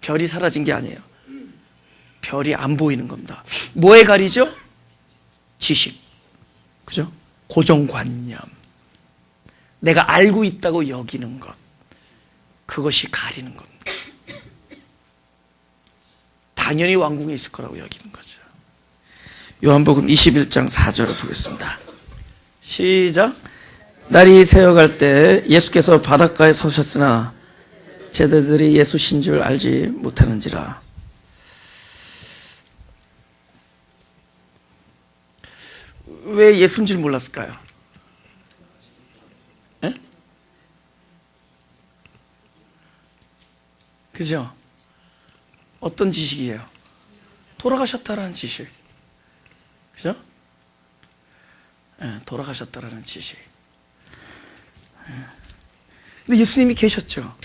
A: 별이 사라진 게 아니에요. 별이 안 보이는 겁니다. 뭐에 가리죠? 지식, 그죠? 고정관념, 내가 알고 있다고 여기는 것, 그것이 가리는 겁니다. 당연히 왕궁에 있을 거라고 여기는 거죠. 요한복음 21장 4절을 보겠습니다. 시작. 날이 새어갈 때 예수께서 바닷가에 서셨으나 제자들이 예수신 줄 알지 못하는지라. 왜 예수인 줄 몰랐을까요? 에? 그죠? 어떤 지식이에요? 돌아가셨다라는 지식. 그죠? 예, 돌아가셨다라는 지식. 예. 근데 예수님이 계셨죠.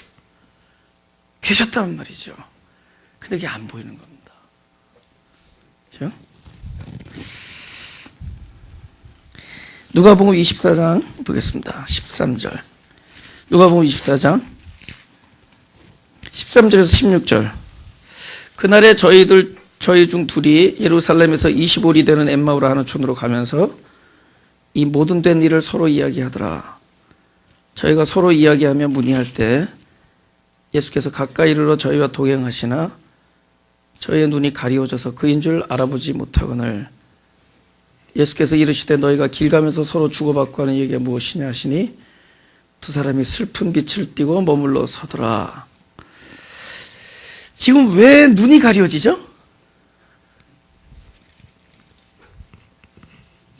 A: 계셨단 말이죠. 근데 그게 안 보이는 겁니다. 그죠? 누가복음 24장 보겠습니다. 13절. 누가복음 24장 13절에서 16절. 그날에 저희 중 둘이 예루살렘에서 25리 되는 엠마오라 하는 촌으로 가면서 이 모든 된 일을 서로 이야기하더라. 저희가 서로 이야기하며 문의할 때 예수께서 가까이 이르러 저희와 동행하시나 저희의 눈이 가리워져서 그인 줄 알아보지 못하거늘 예수께서 이르시되 너희가 길 가면서 서로 주고받고 하는 얘기가 무엇이냐 하시니 두 사람이 슬픈 빛을 띠고 머물러 서더라. 지금 왜 눈이 가려지죠?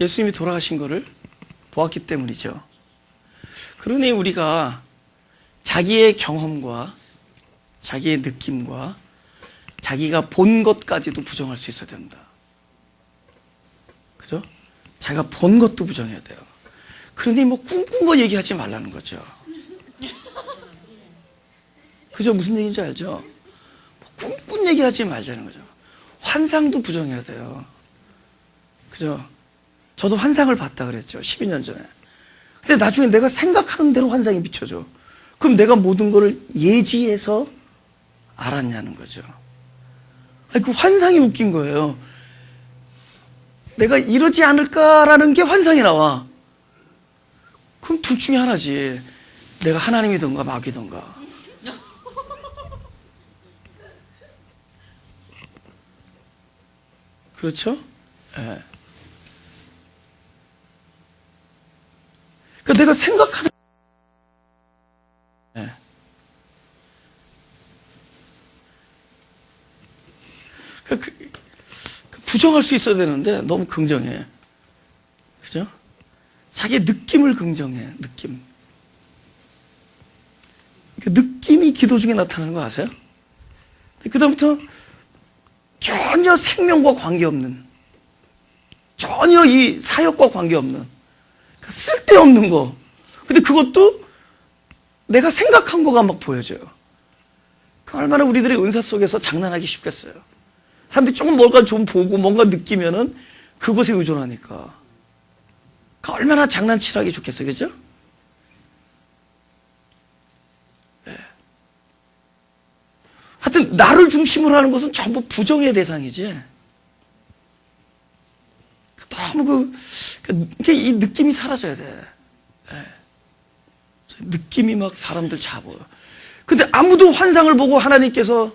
A: 예수님이 돌아가신 것을 보았기 때문이죠. 그러니 우리가 자기의 경험과 자기의 느낌과 자기가 본 것까지도 부정할 수 있어야 된다. 그죠? 자기가 본 것도 부정해야 돼요. 그러니 뭐 꿈꾼 거 얘기하지 말라는 거죠. 그죠? 무슨 얘기인지 알죠? 꿈꾼 얘기하지 말자는 거죠. 환상도 부정해야 돼요. 그죠? 저도 환상을 봤다 그랬죠. 12년 전에. 근데 나중에 내가 생각하는 대로 환상이 비춰져. 그럼 내가 모든 거를 예지해서 알았냐는 거죠. 아니, 그 환상이 웃긴 거예요. 내가 이러지 않을까라는 게 환상이 나와. 그럼 둘 중에 하나지. 내가 하나님이든가 마귀든가. 그렇죠? 네. 그러니까 내가 생각하는 네. 그러니까 부정할 수 있어야 되는데 너무 긍정해. 그죠? 자기의 느낌을 긍정해. 느낌. 그 느낌이 기도 중에 나타나는 거 아세요? 그 다음부터 전혀 생명과 관계없는, 전혀 이 사역과 관계없는, 쓸데없는 거. 근데 그것도 내가 생각한 거가 막 보여져요. 그 얼마나 우리들의 은사 속에서 장난하기 쉽겠어요. 사람들이 조금 뭔가 좀 보고 뭔가 느끼면은 그것에 의존하니까. 그 얼마나 장난치라기 좋겠어요. 그죠? 네. 하여튼 나를 중심으로 하는 것은 전부 부정의 대상이지. 너무 이 느낌이 사라져야 돼. 네. 느낌이 막 사람들 잡아요. 근데 아무도 환상을 보고 하나님께서,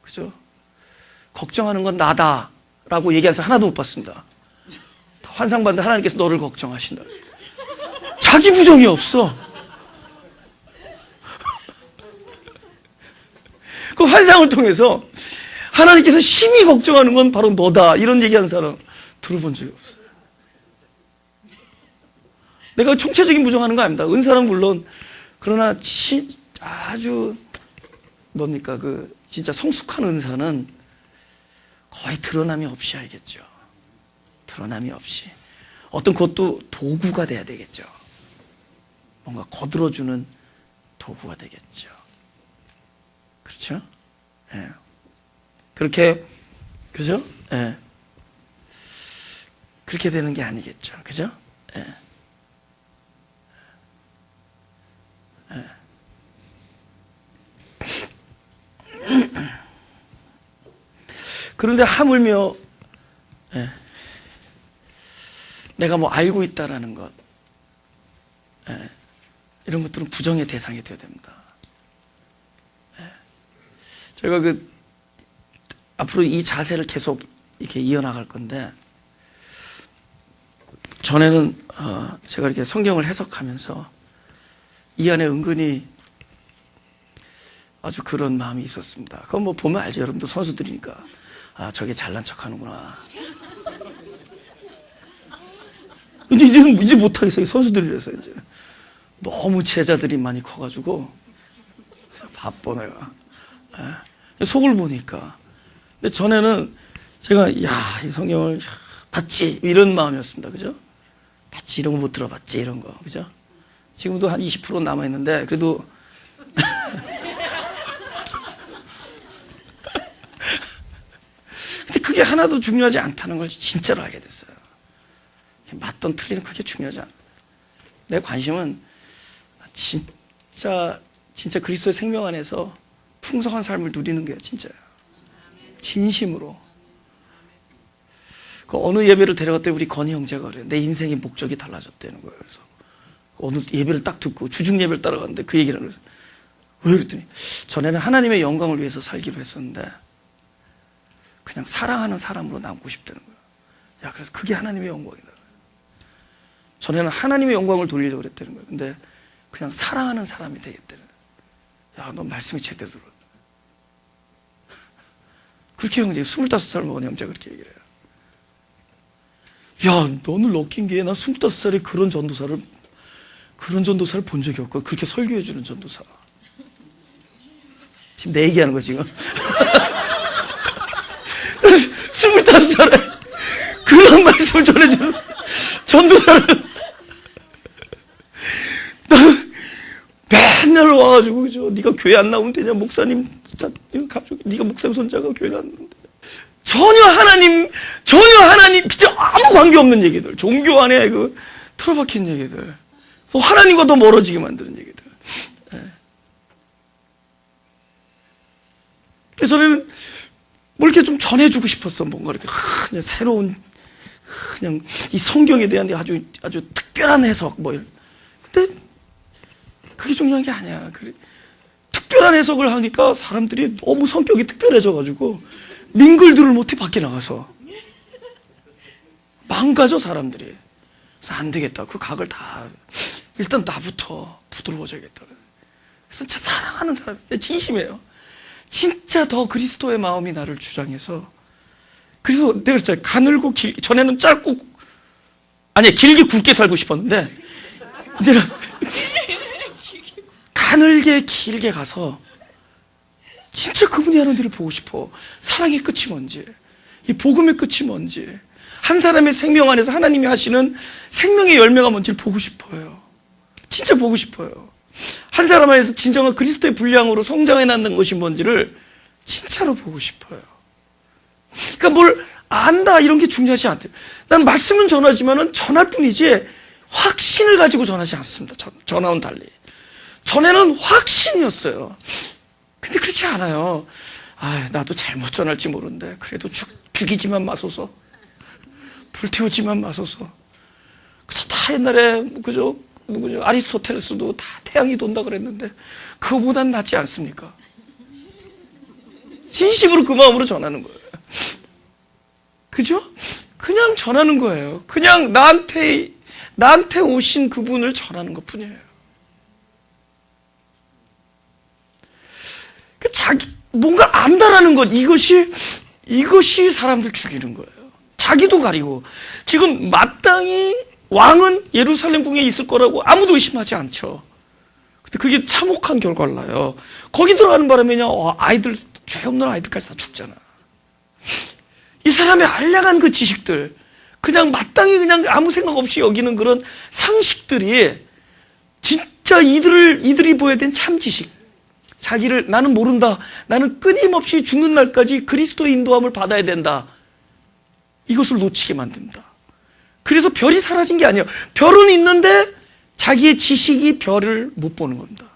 A: 그죠? 걱정하는 건 나다라고 얘기한 사람 하나도 못 봤습니다. 환상 봤는데 하나님께서 너를 걱정하신다. 자기 부정이 없어. 그 환상을 통해서 하나님께서 심히 걱정하는 건 바로 너다. 이런 얘기하는 사람 들어본 적이 없어요. 내가 총체적인 부정하는 거 아닙니다. 은사는 물론. 그러나 아주 뭡니까 진짜 성숙한 은사는 거의 드러남이 없이 알겠죠. 드러남이 없이. 어떤 그것도 도구가 돼야 되겠죠. 뭔가 거들어주는 도구가 되겠죠. 그렇죠? 예. 그렇게, 그죠? 예. 그렇게 되는 게 아니겠죠. 그죠? 예. 예. 그런데 하물며, 예. 내가 뭐 알고 있다라는 것, 예. 이런 것들은 부정의 대상이 되어야 됩니다. 예. 저희가 앞으로 이 자세를 계속 이렇게 이어나갈 건데, 전에는 제가 이렇게 성경을 해석하면서 이 안에 은근히 아주 그런 마음이 있었습니다. 그건 뭐 보면 알죠. 여러분도 선수들이니까. 아, 저게 잘난 척 하는구나. 이제 못하겠어요. 선수들이라서 이제. 너무 제자들이 많이 커가지고 바빠 내가. 속을 보니까. 근데 전에는 제가 이 성경을 봤지 이런 마음이었습니다. 그죠? 봤지 이런 거 못 들어봤지 이런 거. 그죠? 지금도 한 20% 남아 있는데 그래도 근데 그게 하나도 중요하지 않다는 걸 진짜로 알게 됐어요. 맞든 틀리든 그게 중요하지 않아요. 내 관심은 진짜 그리스도의 생명 안에서 풍성한 삶을 누리는 게 진짜예요. 진심으로. 그 어느 예배를 데려갔더니 우리 건희 형제가 그래요. 내 인생의 목적이 달라졌다는 거예요. 그래서 어느 예배를 딱 듣고 주중 예배를 따라갔는데 그 얘기를 하면서 왜 그랬더니 전에는 하나님의 영광을 위해서 살기로 했었는데 그냥 사랑하는 사람으로 남고 싶다는 거예요. 야, 그래서 그게 하나님의 영광이다. 전에는 하나님의 영광을 돌리려고 그랬다는 거예요. 근데 그냥 사랑하는 사람이 되겠다는 거예요. 야, 너 말씀이 제대로 들었다. 그렇게 형제, 25살 먹은 형제가 그렇게 얘기를 해요. 야, 너는 럭키인 게 난 25살에 그런 전도사를 본 적이 없고 그렇게 설교해주는 전도사. 지금 내 얘기하는 거 지금. 25살에 그런 말씀을 전해주는 전도사를 나는 맨날 와가지고 그죠? 네가 교회 안 나오면 되냐? 목사님 진짜 갑자기 네가 목사님 손자가 교회 안 나오는데 전혀 하나님 진짜 아무 관계 없는 얘기들, 종교 안에 그 틀어박힌 얘기들, 또 하나님과 더 멀어지게 만드는 얘기들. 그래서 저는 뭘 이렇게 좀 전해주고 싶었어. 뭔가 이렇게 그냥 새로운 그냥 이 성경에 대한 아주 특별한 해석 뭐 이런. 근데 그게 중요한 게 아니야. 그래. 특별한 해석을 하니까 사람들이 너무 성격이 특별해져가지고 링글들을 못해 밖에 나가서 망가져 사람들이. 그래서 안 되겠다. 그 각을 다 일단 나부터 부드러워져야겠다. 그래서 진짜 사랑하는 사람, 진심이에요. 진짜 더 그리스도의 마음이 나를 주장해서. 그래서 내가 진짜 가늘고 전에는 짧고 길게 굵게 살고 싶었는데 이제는 가늘게 길게 가서 진짜 그분이 하는 일을 보고 싶어. 사랑의 끝이 뭔지, 이 복음의 끝이 뭔지, 한 사람의 생명 안에서 하나님이 하시는 생명의 열매가 뭔지를 보고 싶어요. 진짜 보고 싶어요. 한 사람 안에서 진정한 그리스도의 분량으로 성장해 나는 것이 뭔지를 진짜로 보고 싶어요. 그러니까 뭘 안다 이런 게 중요하지 않대요. 난 말씀은 전하지만은 전할 뿐이지 확신을 가지고 전하지 않습니다. 전하와는 달리. 전에는 확신이었어요. 근데 그렇지 않아요. 나도 잘못 전할지 모르는데 그래도 죽이지만 마소서, 불태우지만 마소서. 그래서 다 옛날에 그죠? 누구죠? 아리스토텔레스도 다 태양이 돈다 그랬는데 그거보단 낫지 않습니까? 진심으로 그 마음으로 전하는 거예요. 그죠? 그냥 전하는 거예요. 그냥 나한테 오신 그분을 전하는 것 뿐이에요. 뭔가 안다라는 것, 이것이 사람들 죽이는 거예요. 자기도 가리고. 지금 마땅히 왕은 예루살렘 궁에 있을 거라고 아무도 의심하지 않죠. 근데 그게 참혹한 결과를 낳아요. 거기 들어가는 바람에 죄 없는 아이들까지 다 죽잖아. 이 사람의 알량한 그 지식들, 그냥 마땅히 그냥 아무 생각 없이 여기는 그런 상식들이 진짜 이들이 보여야 된 참 지식. 나는 모른다. 나는 끊임없이 죽는 날까지 그리스도의 인도함을 받아야 된다. 이것을 놓치게 만듭니다. 그래서 별이 사라진 게 아니에요. 별은 있는데 자기의 지식이 별을 못 보는 겁니다.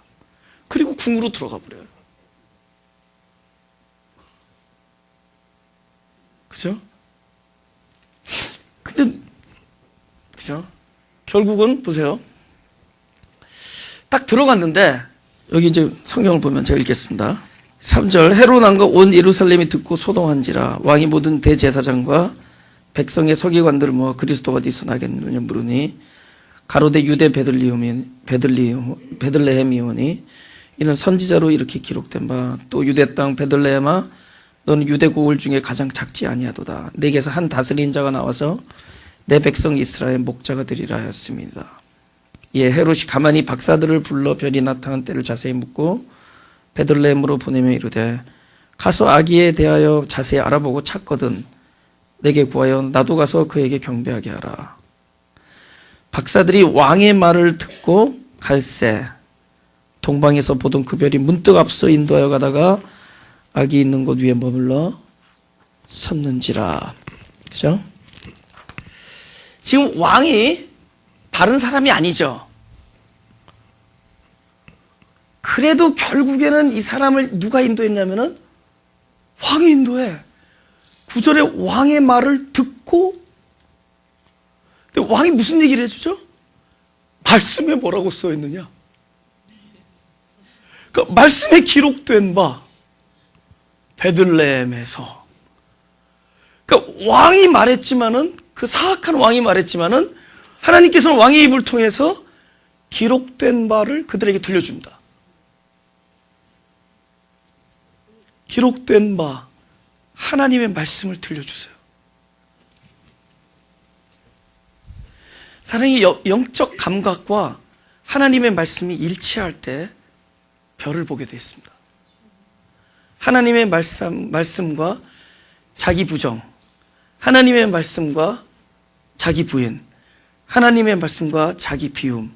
A: 그리고 궁으로 들어가 버려요. 그죠? 근데, 그죠? 결국은, 보세요. 딱 들어갔는데, 여기 이제 성경을 보면 제가 읽겠습니다. 3절 헤롯 왕과 온 예루살렘이 듣고 소동한지라 왕이 모든 대제사장과 백성의 서기관들을 모아 그리스도가 어디서 나겠느냐 물으니 가로되 유대 베들레헴이오니 이는 선지자로 이렇게 기록된 바 또 유대 땅 베들레헴아 너는 유대 고을 중에 가장 작지 아니하도다 내게서 한 다스린 자가 나와서 내 백성 이스라엘 목자가 되리라 하였습니다. 예, 헤롯이 가만히 박사들을 불러 별이 나타난 때를 자세히 묻고 베들레헴으로 보내며 이르되 가서 아기에 대하여 자세히 알아보고 찾거든 내게 구하여 나도 가서 그에게 경배하게 하라. 박사들이 왕의 말을 듣고 갈새 동방에서 보던 그 별이 문득 앞서 인도하여 가다가 아기 있는 곳 위에 머물러 섰는지라. 그죠? 지금 왕이 바른 사람이 아니죠. 그래도 결국에는 이 사람을 누가 인도했냐면은 왕이 인도해. 9절에 왕의 말을 듣고, 근데 왕이 무슨 얘기를 해주죠? 말씀에 뭐라고 써 있느냐? 그러니까 말씀에 기록된 바 베들레헴에서. 그러니까 왕이 말했지만은 그 사악한 왕이 말했지만은 하나님께서는 왕의 입을 통해서 기록된 바를 그들에게 들려줍니다. 기록된 바 하나님의 말씀을 들려주세요. 사랑의 영적 감각과 하나님의 말씀이 일치할 때 별을 보게 되었습니다. 하나님의 말씀과 자기 부정, 하나님의 말씀과 자기 부인, 하나님의 말씀과 자기 비움,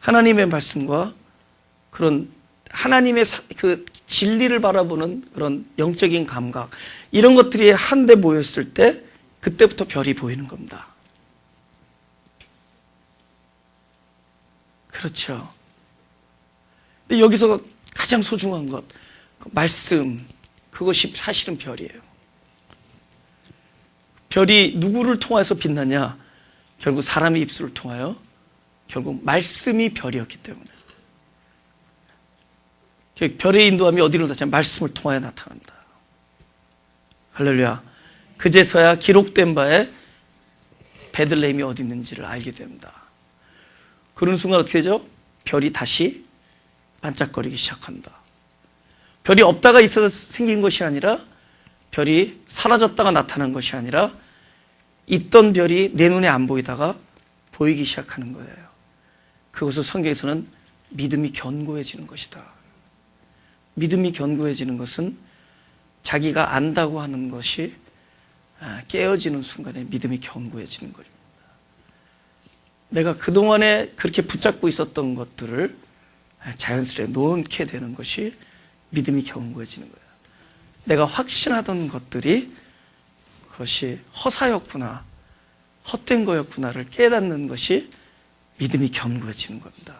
A: 하나님의 말씀과 그런 하나님의 그 진리를 바라보는 그런 영적인 감각, 이런 것들이 한데 모였을 때 그때부터 별이 보이는 겁니다. 그렇죠. 근데 여기서 가장 소중한 것, 말씀, 그것이 사실은 별이에요. 별이 누구를 통해서 빛나냐? 결국 사람의 입술을 통하여 결국 말씀이 별이었기 때문에. 별의 인도함이 어디로 나타나냐? 말씀을 통하여 나타난다. 할렐루야. 그제서야 기록된 바에 베들레헴이 어디 있는지를 알게 됩니다. 그런 순간 어떻게 되죠? 별이 다시 반짝거리기 시작한다. 별이 없다가 있어서 생긴 것이 아니라, 별이 사라졌다가 나타난 것이 아니라, 있던 별이 내 눈에 안 보이다가 보이기 시작하는 거예요. 그것을 성경에서는 믿음이 견고해지는 것이다. 믿음이 견고해지는 것은 자기가 안다고 하는 것이 깨어지는 순간에 믿음이 견고해지는 겁니다. 내가 그동안에 그렇게 붙잡고 있었던 것들을 자연스레 놓게 되는 것이 믿음이 견고해지는 거예요. 내가 확신하던 것들이 그것이 허사였구나, 헛된 거였구나를 깨닫는 것이 믿음이 견고해지는 겁니다.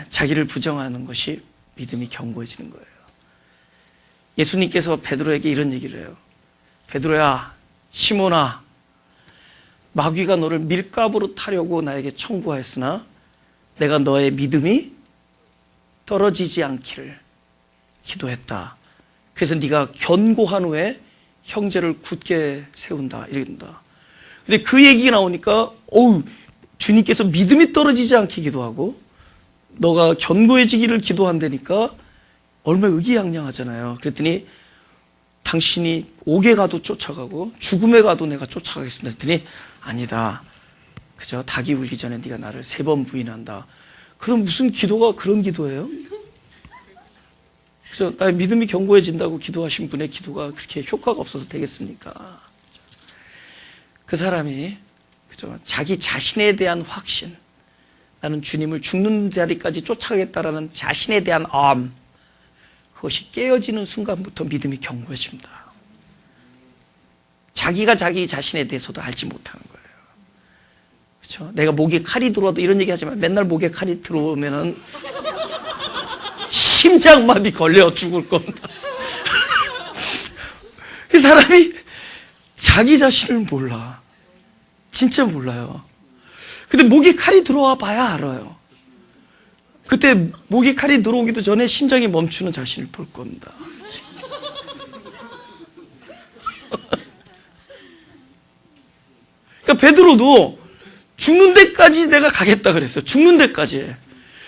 A: 자기를 부정하는 것이 믿음이 견고해지는 거예요. 예수님께서 베드로에게 이런 얘기를 해요. 베드로야, 시몬아, 마귀가 너를 밀가부로 타려고 나에게 청구하였으나 내가 너의 믿음이 떨어지지 않기를 기도했다. 그래서 네가 견고한 후에 형제를 굳게 세운다, 이런다. 근데 그 얘기가 나오니까 주님께서 믿음이 떨어지지 않게 기도하고 너가 견고해지기를 기도한다니까 얼마나 의기양양하잖아요. 그랬더니 당신이 옥에 가도 쫓아가고 죽음에 가도 내가 쫓아가겠습니다 했더니 아니다. 그저 닭이 울기 전에 네가 나를 3번 부인한다. 그럼 무슨 기도가 그런 기도예요? 그래서 나의 믿음이 견고해진다고 기도하신 분의 기도가 그렇게 효과가 없어서 되겠습니까? 그 사람이 그죠? 자기 자신에 대한 확신, 나는 주님을 죽는 자리까지 쫓아가겠다라는 자신에 대한 암, 그것이 깨어지는 순간부터 믿음이 견고해집니다. 자기가 자기 자신에 대해서도 알지 못하는 거예요. 그렇죠? 내가 목에 칼이 들어와도 이런 얘기 하지만 맨날 목에 칼이 들어오면은 심장마비 걸려 죽을 겁니다. 이 사람이 자기 자신을 몰라. 진짜 몰라요. 근데 목에 칼이 들어와 봐야 알아요. 그때 목에 칼이 들어오기도 전에 심장이 멈추는 자신을 볼 겁니다. 그러니까 베드로도 죽는 데까지 내가 가겠다 그랬어요. 죽는 데까지.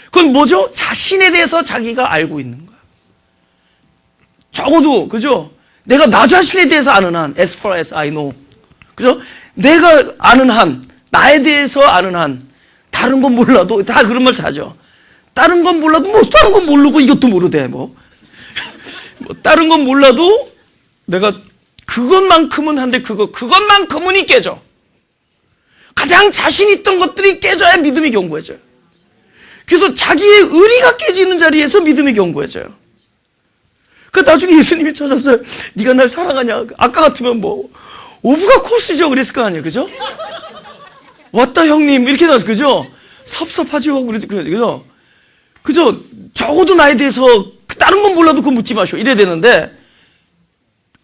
A: 그건 뭐죠? 자신에 대해서 자기가 알고 있는 거야. 적어도, 그죠? 내가 나 자신에 대해서 아는 한, as far as I know. 그죠? 내가 아는 한, 나에 대해서 아는 한, 다른 건 몰라도, 다 그런 말 자죠. 다른 건 몰라도, 뭐, 다른 건 모르고 이것도 모르대, 뭐. 뭐 다른 건 몰라도 내가 그것만큼은 한데, 그것만큼은 이 깨져. 가장 자신 있던 것들이 깨져야 믿음이 견고해져요. 그래서 자기의 의리가 깨지는 자리에서 믿음이 견고해져요. 그 나중에 예수님이 찾았어요. 네가 날 사랑하냐? 아까 같으면 뭐 오브가 코스죠 그랬을 거 아니에요, 그죠? 왔다 형님 이렇게 나서 그죠? 섭섭하죠 그죠? 그죠? 적어도 나에 대해서 다른 건 몰라도 그거 묻지 마시오 이래야 되는데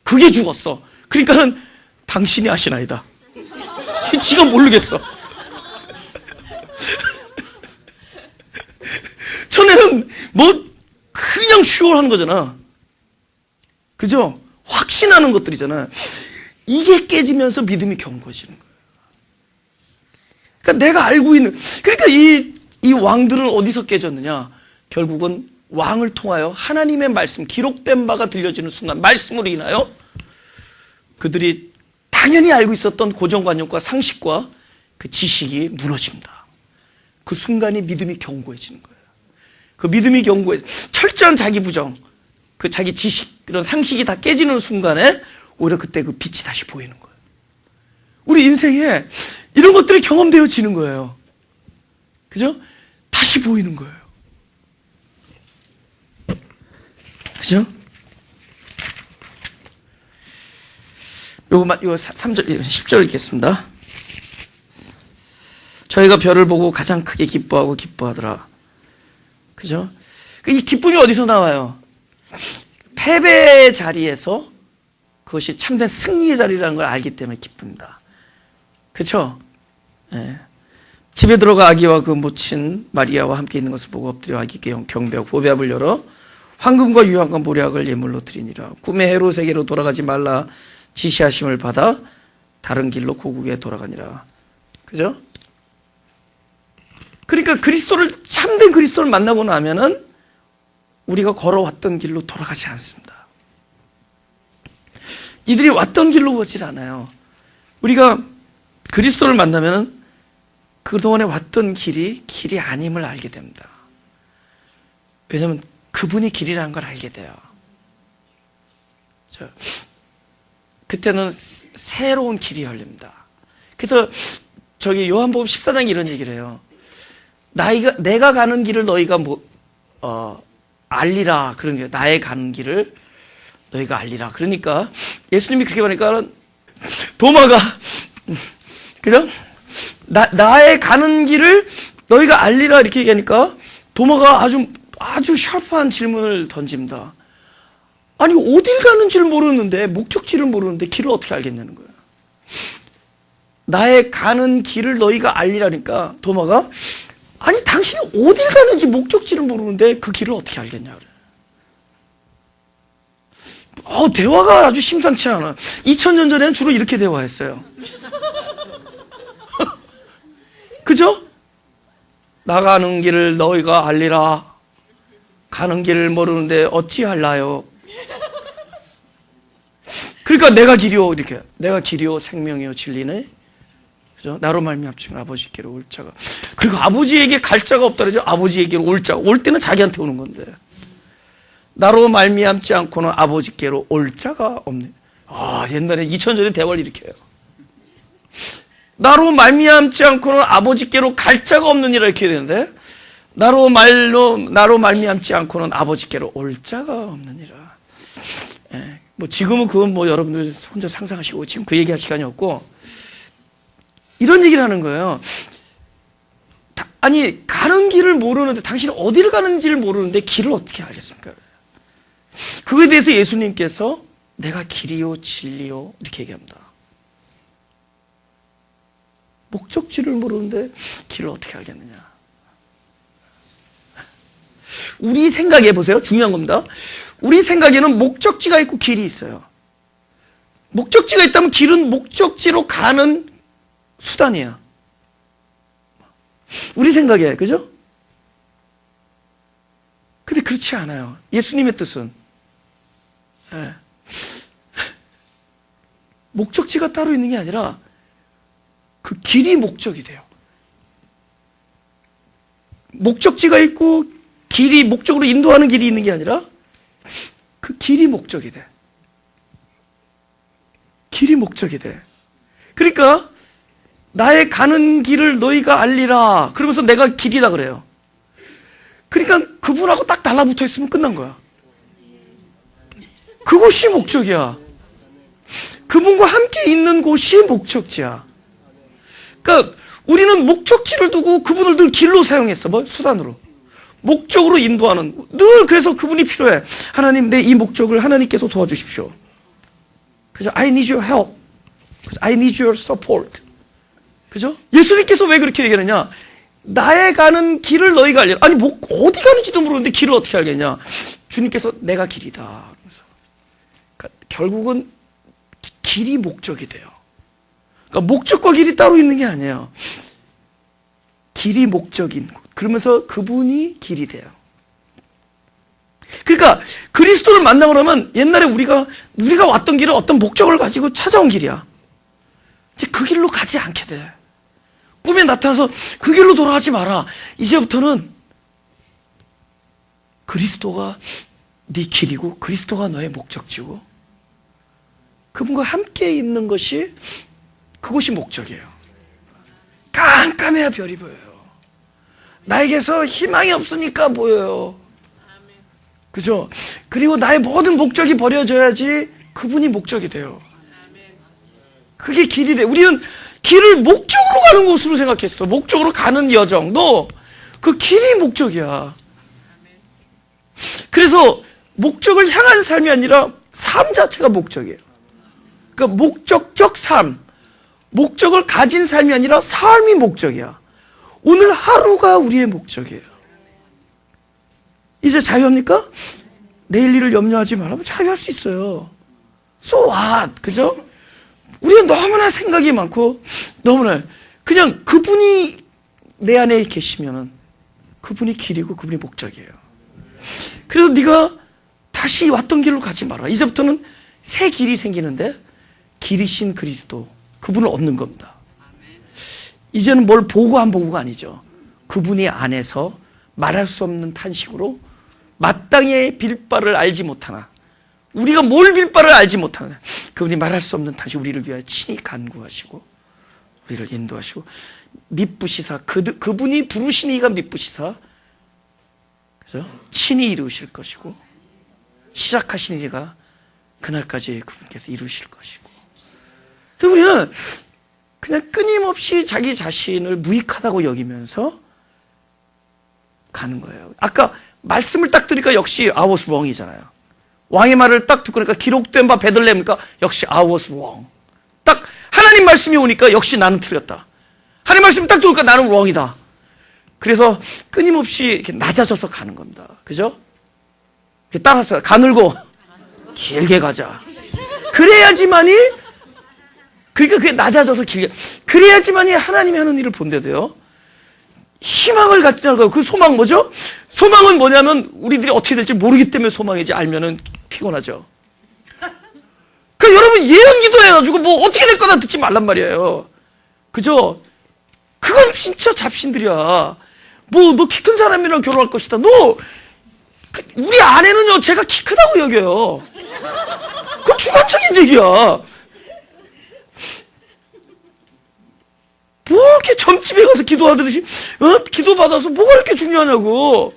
A: 그게 죽었어. 그러니까는 당신이 아시나이다. 지가 모르겠어. 전에는 뭐 그냥 슈얼하는 거잖아. 그죠? 확신하는 것들이잖아. 이게 깨지면서 믿음이 견고해지는 거예요. 그러니까 내가 알고 있는, 그러니까 이 왕들은 어디서 깨졌느냐? 결국은 왕을 통하여 하나님의 말씀, 기록된 바가 들려지는 순간, 말씀으로 인하여 그들이 당연히 알고 있었던 고정관념과 상식과 그 지식이 무너집니다. 그 순간이 믿음이 견고해지는 거예요. 그 믿음이 견고해, 철저한 자기 부정, 그 자기 지식, 그런 상식이 다 깨지는 순간에 오히려 그때 그 빛이 다시 보이는 거예요. 우리 인생에 이런 것들이 경험되어지는 거예요. 그죠? 다시 보이는 거예요. 그죠? 요거 3절, 10절 읽겠습니다. 저희가 별을 보고 가장 크게 기뻐하고 기뻐하더라. 그죠? 이 기쁨이 어디서 나와요? 패배의 자리에서 그것이 참된 승리의 자리라는 걸 알기 때문에 기쁩니다. 그렇죠? 예. 집에 들어가 아기와 그 모친 마리아와 함께 있는 것을 보고 엎드려 아기께 경배하고 보배압을 열어 황금과 유황과 모략을 예물로 드리니라. 꿈의 헤롯에게로 돌아가지 말라 지시하심을 받아 다른 길로 고국에 돌아가니라. 그죠? 그러니까 참된 그리스도를 만나고 나면은 우리가 걸어왔던 길로 돌아가지 않습니다. 이들이 왔던 길로 오질 않아요. 우리가 그리스도를 만나면은 그동안에 왔던 길이 아님을 알게 됩니다. 왜냐하면 그분이 길이라는 걸 알게 돼요. 그때는 새로운 길이 열립니다. 그래서 요한복음 14장에 이런 얘기를 해요. 내가 가는 길을 너희가 알리라. 그런 게 나의 가는 길을 너희가 알리라. 그러니까 예수님이 그렇게 말하니까 도마가 그죠? 나의 가는 길을 너희가 알리라 이렇게 얘기하니까 도마가 아주 샤프한 질문을 던집니다. 아니 어딜 가는지를 모르는데 목적지를 모르는데 길을 어떻게 알겠냐는 거예요. 나의 가는 길을 너희가 알리라니까 도마가 아니 당신이 어딜 가는지 목적지를 모르는데 그 길을 어떻게 알겠냐 그래. 대화가 아주 심상치 않아. 2000년 전에는 주로 이렇게 대화했어요. 그죠? 나가는 길을 너희가 알리라. 가는 길을 모르는데 어찌할라요? 그러니까 내가 길이요 이렇게. 내가 길이요 생명이요 진리네. 그죠? 나로 말미암지 아버지께로 올 자가. 그리고 아버지에게 갈 자가 없다 그러죠. 아버지에게로 올 자. 올 때는 자기한테 오는 건데. 나로 말미암지 않고는 아버지께로 올 자가 없네. 옛날에 2000년에 대화를 이렇게 해요. 나로 말미암지 않고는 아버지께로 갈 자가 없느니라 이렇게 되는데 나로 말미암지 않고는 아버지께로 올 자가 없느니라. 예, 뭐 지금은 그건 뭐 여러분들 혼자 상상하시고 지금 그 얘기할 시간이 없고 이런 얘기를 하는 거예요. 아니 가는 길을 모르는데 당신은 어디를 가는지를 모르는데 길을 어떻게 알겠습니까? 그거에 대해서 예수님께서 내가 길이요 진리요 이렇게 얘기합니다. 목적지를 모르는데 길을 어떻게 알겠느냐. 우리 생각에 보세요. 중요한 겁니다. 우리 생각에는 목적지가 있고 길이 있어요. 목적지가 있다면 길은 목적지로 가는 수단이야. 우리 생각에, 그죠? 근데 그렇지 않아요. 예수님의 뜻은. 예. 목적지가 따로 있는 게 아니라 그 길이 목적이 돼요. 목적지가 있고 길이 목적으로 인도하는 길이 있는 게 아니라 그 길이 목적이 돼. 길이 목적이 돼. 그러니까 나의 가는 길을 너희가 알리라. 그러면서 내가 길이다 그래요. 그러니까 그분하고 딱 달라붙어 있으면 끝난 거야. 그곳이 목적이야. 그분과 함께 있는 곳이 목적지야. 그러니까 우리는 목적지를 두고 그분을 늘 길로 사용했어. 뭐? 수단으로. 목적으로 인도하는. 늘 그래서 그분이 필요해. 하나님, 내 이 목적을 하나님께서 도와주십시오. 그죠? I need your help. I need your support. 그죠? 예수님께서 왜 그렇게 얘기하느냐? 나의 가는 길을 너희가 알려라. 아니, 뭐, 어디 가는지도 모르는데 길을 어떻게 알겠냐? 주님께서 내가 길이다. 그러니까 결국은 길이 목적이 돼요. 그러니까 목적과 길이 따로 있는 게 아니에요. 길이 목적인 곳. 그러면서 그분이 길이 돼요. 그러니까 그리스도를 만나고 나면 옛날에 우리가 왔던 길은 어떤 목적을 가지고 찾아온 길이야. 이제 그 길로 가지 않게 돼. 꿈에 나타나서 그 길로 돌아가지 마라. 이제부터는 그리스도가 네 길이고 그리스도가 너의 목적지고 그분과 함께 있는 것이 그것이 목적이에요. 깜깜해야 별이 보여요. 나에게서 희망이 없으니까 보여요. 그죠? 그리고 나의 모든 목적이 버려져야지 그분이 목적이 돼요. 그게 길이 돼. 우리는 길을 목적으로 가는 곳으로 생각했어. 목적으로 가는 여정도 그 길이 목적이야. 그래서 목적을 향한 삶이 아니라 삶 자체가 목적이에요. 그러니까 목적적 삶, 목적을 가진 삶이 아니라 삶이 목적이야. 오늘 하루가 우리의 목적이에요. 이제 자유합니까? 내일 일을 염려하지 말라면 자유할 수 있어요. So what? 그죠? 우리는 너무나 생각이 많고 너무나 그냥 그분이 내 안에 계시면은 그분이 길이고 그분이 목적이에요. 그래서 네가 다시 왔던 길로 가지 마라. 이제부터는 새 길이 생기는데 길이신 그리스도 그분을 얻는 겁니다. 이제는 뭘 보고 안 보고가 아니죠. 그분이 안에서 말할 수 없는 탄식으로 마땅히 빌 바를 알지 못하나 우리가 뭘 빌 바를 알지 못하나 그분이 말할 수 없는 탄식 우리를 위하여 친히 간구하시고 우리를 인도하시고 미쁘시사 그분이 부르신 이가 미쁘시사 그죠? 친히 이루실 것이고 시작하신 이가 그날까지 그분께서 이루실 것이고 우리는 그냥 끊임없이 자기 자신을 무익하다고 여기면서 가는 거예요. 아까 말씀을 딱 들으니까 역시 I was wrong이잖아요. 왕의 말을 딱 듣고 그러니까 기록된 바 베들레헴이니까 역시 I was wrong. 딱 하나님 말씀이 오니까 역시 나는 틀렸다. 하나님 말씀이 딱 들으니까 나는 wrong이다. 그래서 끊임없이 이렇게 낮아져서 가는 겁니다. 그죠? 따라서 가늘고 길게 가자. 그래야지만이 그러니까 그게 낮아져서 길게 그래야지만이 하나님이 하는 일을 본대도요. 희망을 갖자는 거예요. 그 소망 뭐죠? 소망은 뭐냐면 우리들이 어떻게 될지 모르기 때문에 소망이지 알면은 피곤하죠. 그 여러분 예언 기도해가지고 뭐 어떻게 될 거다 듣지 말란 말이에요. 그죠? 그건 진짜 잡신들이야. 뭐 너 키 큰 사람이랑 결혼할 것이다. 우리 아내는요 제가 키 크다고 여겨요. 그건 주관적인 얘기야. 뭐 이렇게 점집에 가서 기도하듯이 기도 받아서 뭐가 이렇게 중요하냐고.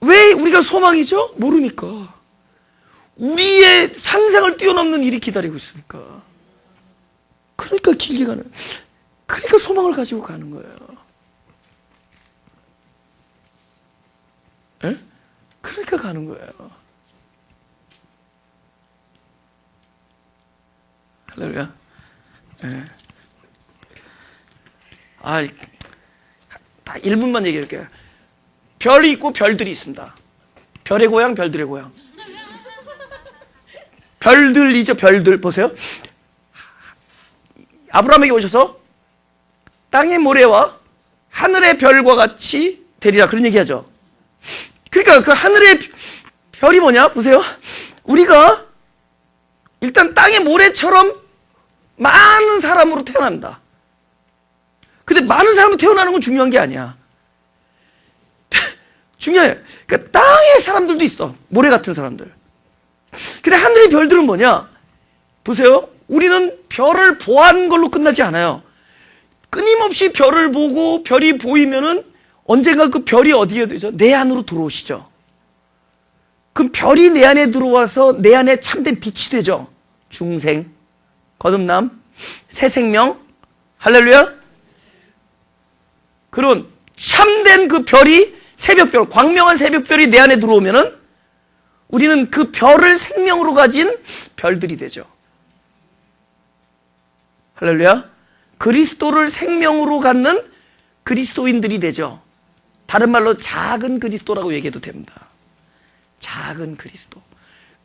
A: 왜 우리가 소망이죠? 모르니까. 우리의 상상을 뛰어넘는 일이 기다리고 있으니까. 그러니까 길게 가는. 그러니까 소망을 가지고 가는 거예요. 에? 그러니까 가는 거예요. 할렐루야. 예. 1분만 얘기할게요. 별이 있고 별들이 있습니다. 별의 고향, 별들의 고향. 별들이죠, 별들. 보세요. 아브라함에게 오셔서 땅의 모래와 하늘의 별과 같이 되리라, 그런 얘기하죠. 그러니까 그 하늘의 별이 뭐냐? 보세요. 우리가 일단 땅의 모래처럼 많은 사람으로 태어납니다. 근데 많은 사람으로 태어나는 건 중요한 게 아니야. 중요해요. 그러니까 땅의 사람들도 있어. 모래 같은 사람들. 근데 하늘의 별들은 뭐냐? 보세요. 우리는 별을 보아하는 걸로 끝나지 않아요. 끊임없이 별을 보고 별이 보이면은 언젠가 그 별이 어디에 되죠? 내 안으로 들어오시죠. 그럼 별이 내 안에 들어와서 내 안에 참된 빛이 되죠. 중생, 거듭남, 새 생명, 할렐루야. 그런 참된 그 별이 새벽별, 광명한 새벽별이 내 안에 들어오면은 우리는 그 별을 생명으로 가진 별들이 되죠. 할렐루야. 그리스도를 생명으로 갖는 그리스도인들이 되죠. 다른 말로 작은 그리스도라고 얘기해도 됩니다. 작은 그리스도.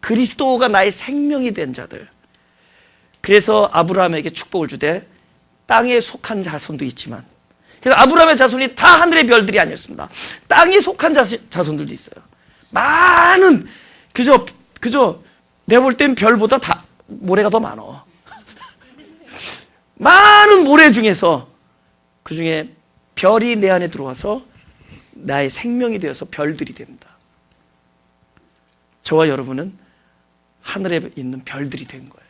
A: 그리스도가 나의 생명이 된 자들. 그래서 아브라함에게 축복을 주되 땅에 속한 자손도 있지만, 그래서 아브라함의 자손이 다 하늘의 별들이 아니었습니다. 땅에 속한 자손들도 있어요. 많은, 그저 내가 볼 땐 별보다 다 모래가 더 많아. 많은 모래 중에서 그 중에 별이 내 안에 들어와서 나의 생명이 되어서 별들이 됩니다. 저와 여러분은 하늘에 있는 별들이 된 거예요.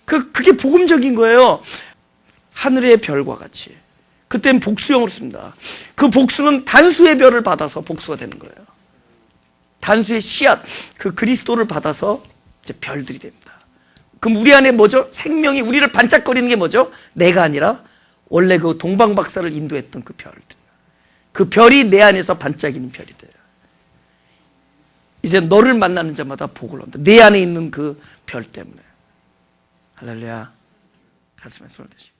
A: 그게 복음적인 거예요. 하늘의 별과 같이. 그땐 복수형으로 씁니다. 그 복수는 단수의 별을 받아서 복수가 되는 거예요. 단수의 씨앗, 그 그리스도를 받아서 이제 별들이 됩니다. 그럼 우리 안에 뭐죠? 생명이 우리를 반짝거리는 게 뭐죠? 내가 아니라 원래 그 동방박사를 인도했던 그 별들. 그 별이 내 안에서 반짝이는 별이 돼요. 이제 너를 만나는 자마다 복을 얻는다. 내 안에 있는 그 별 때문에. 할렐루야. 가슴에 손을 대시고.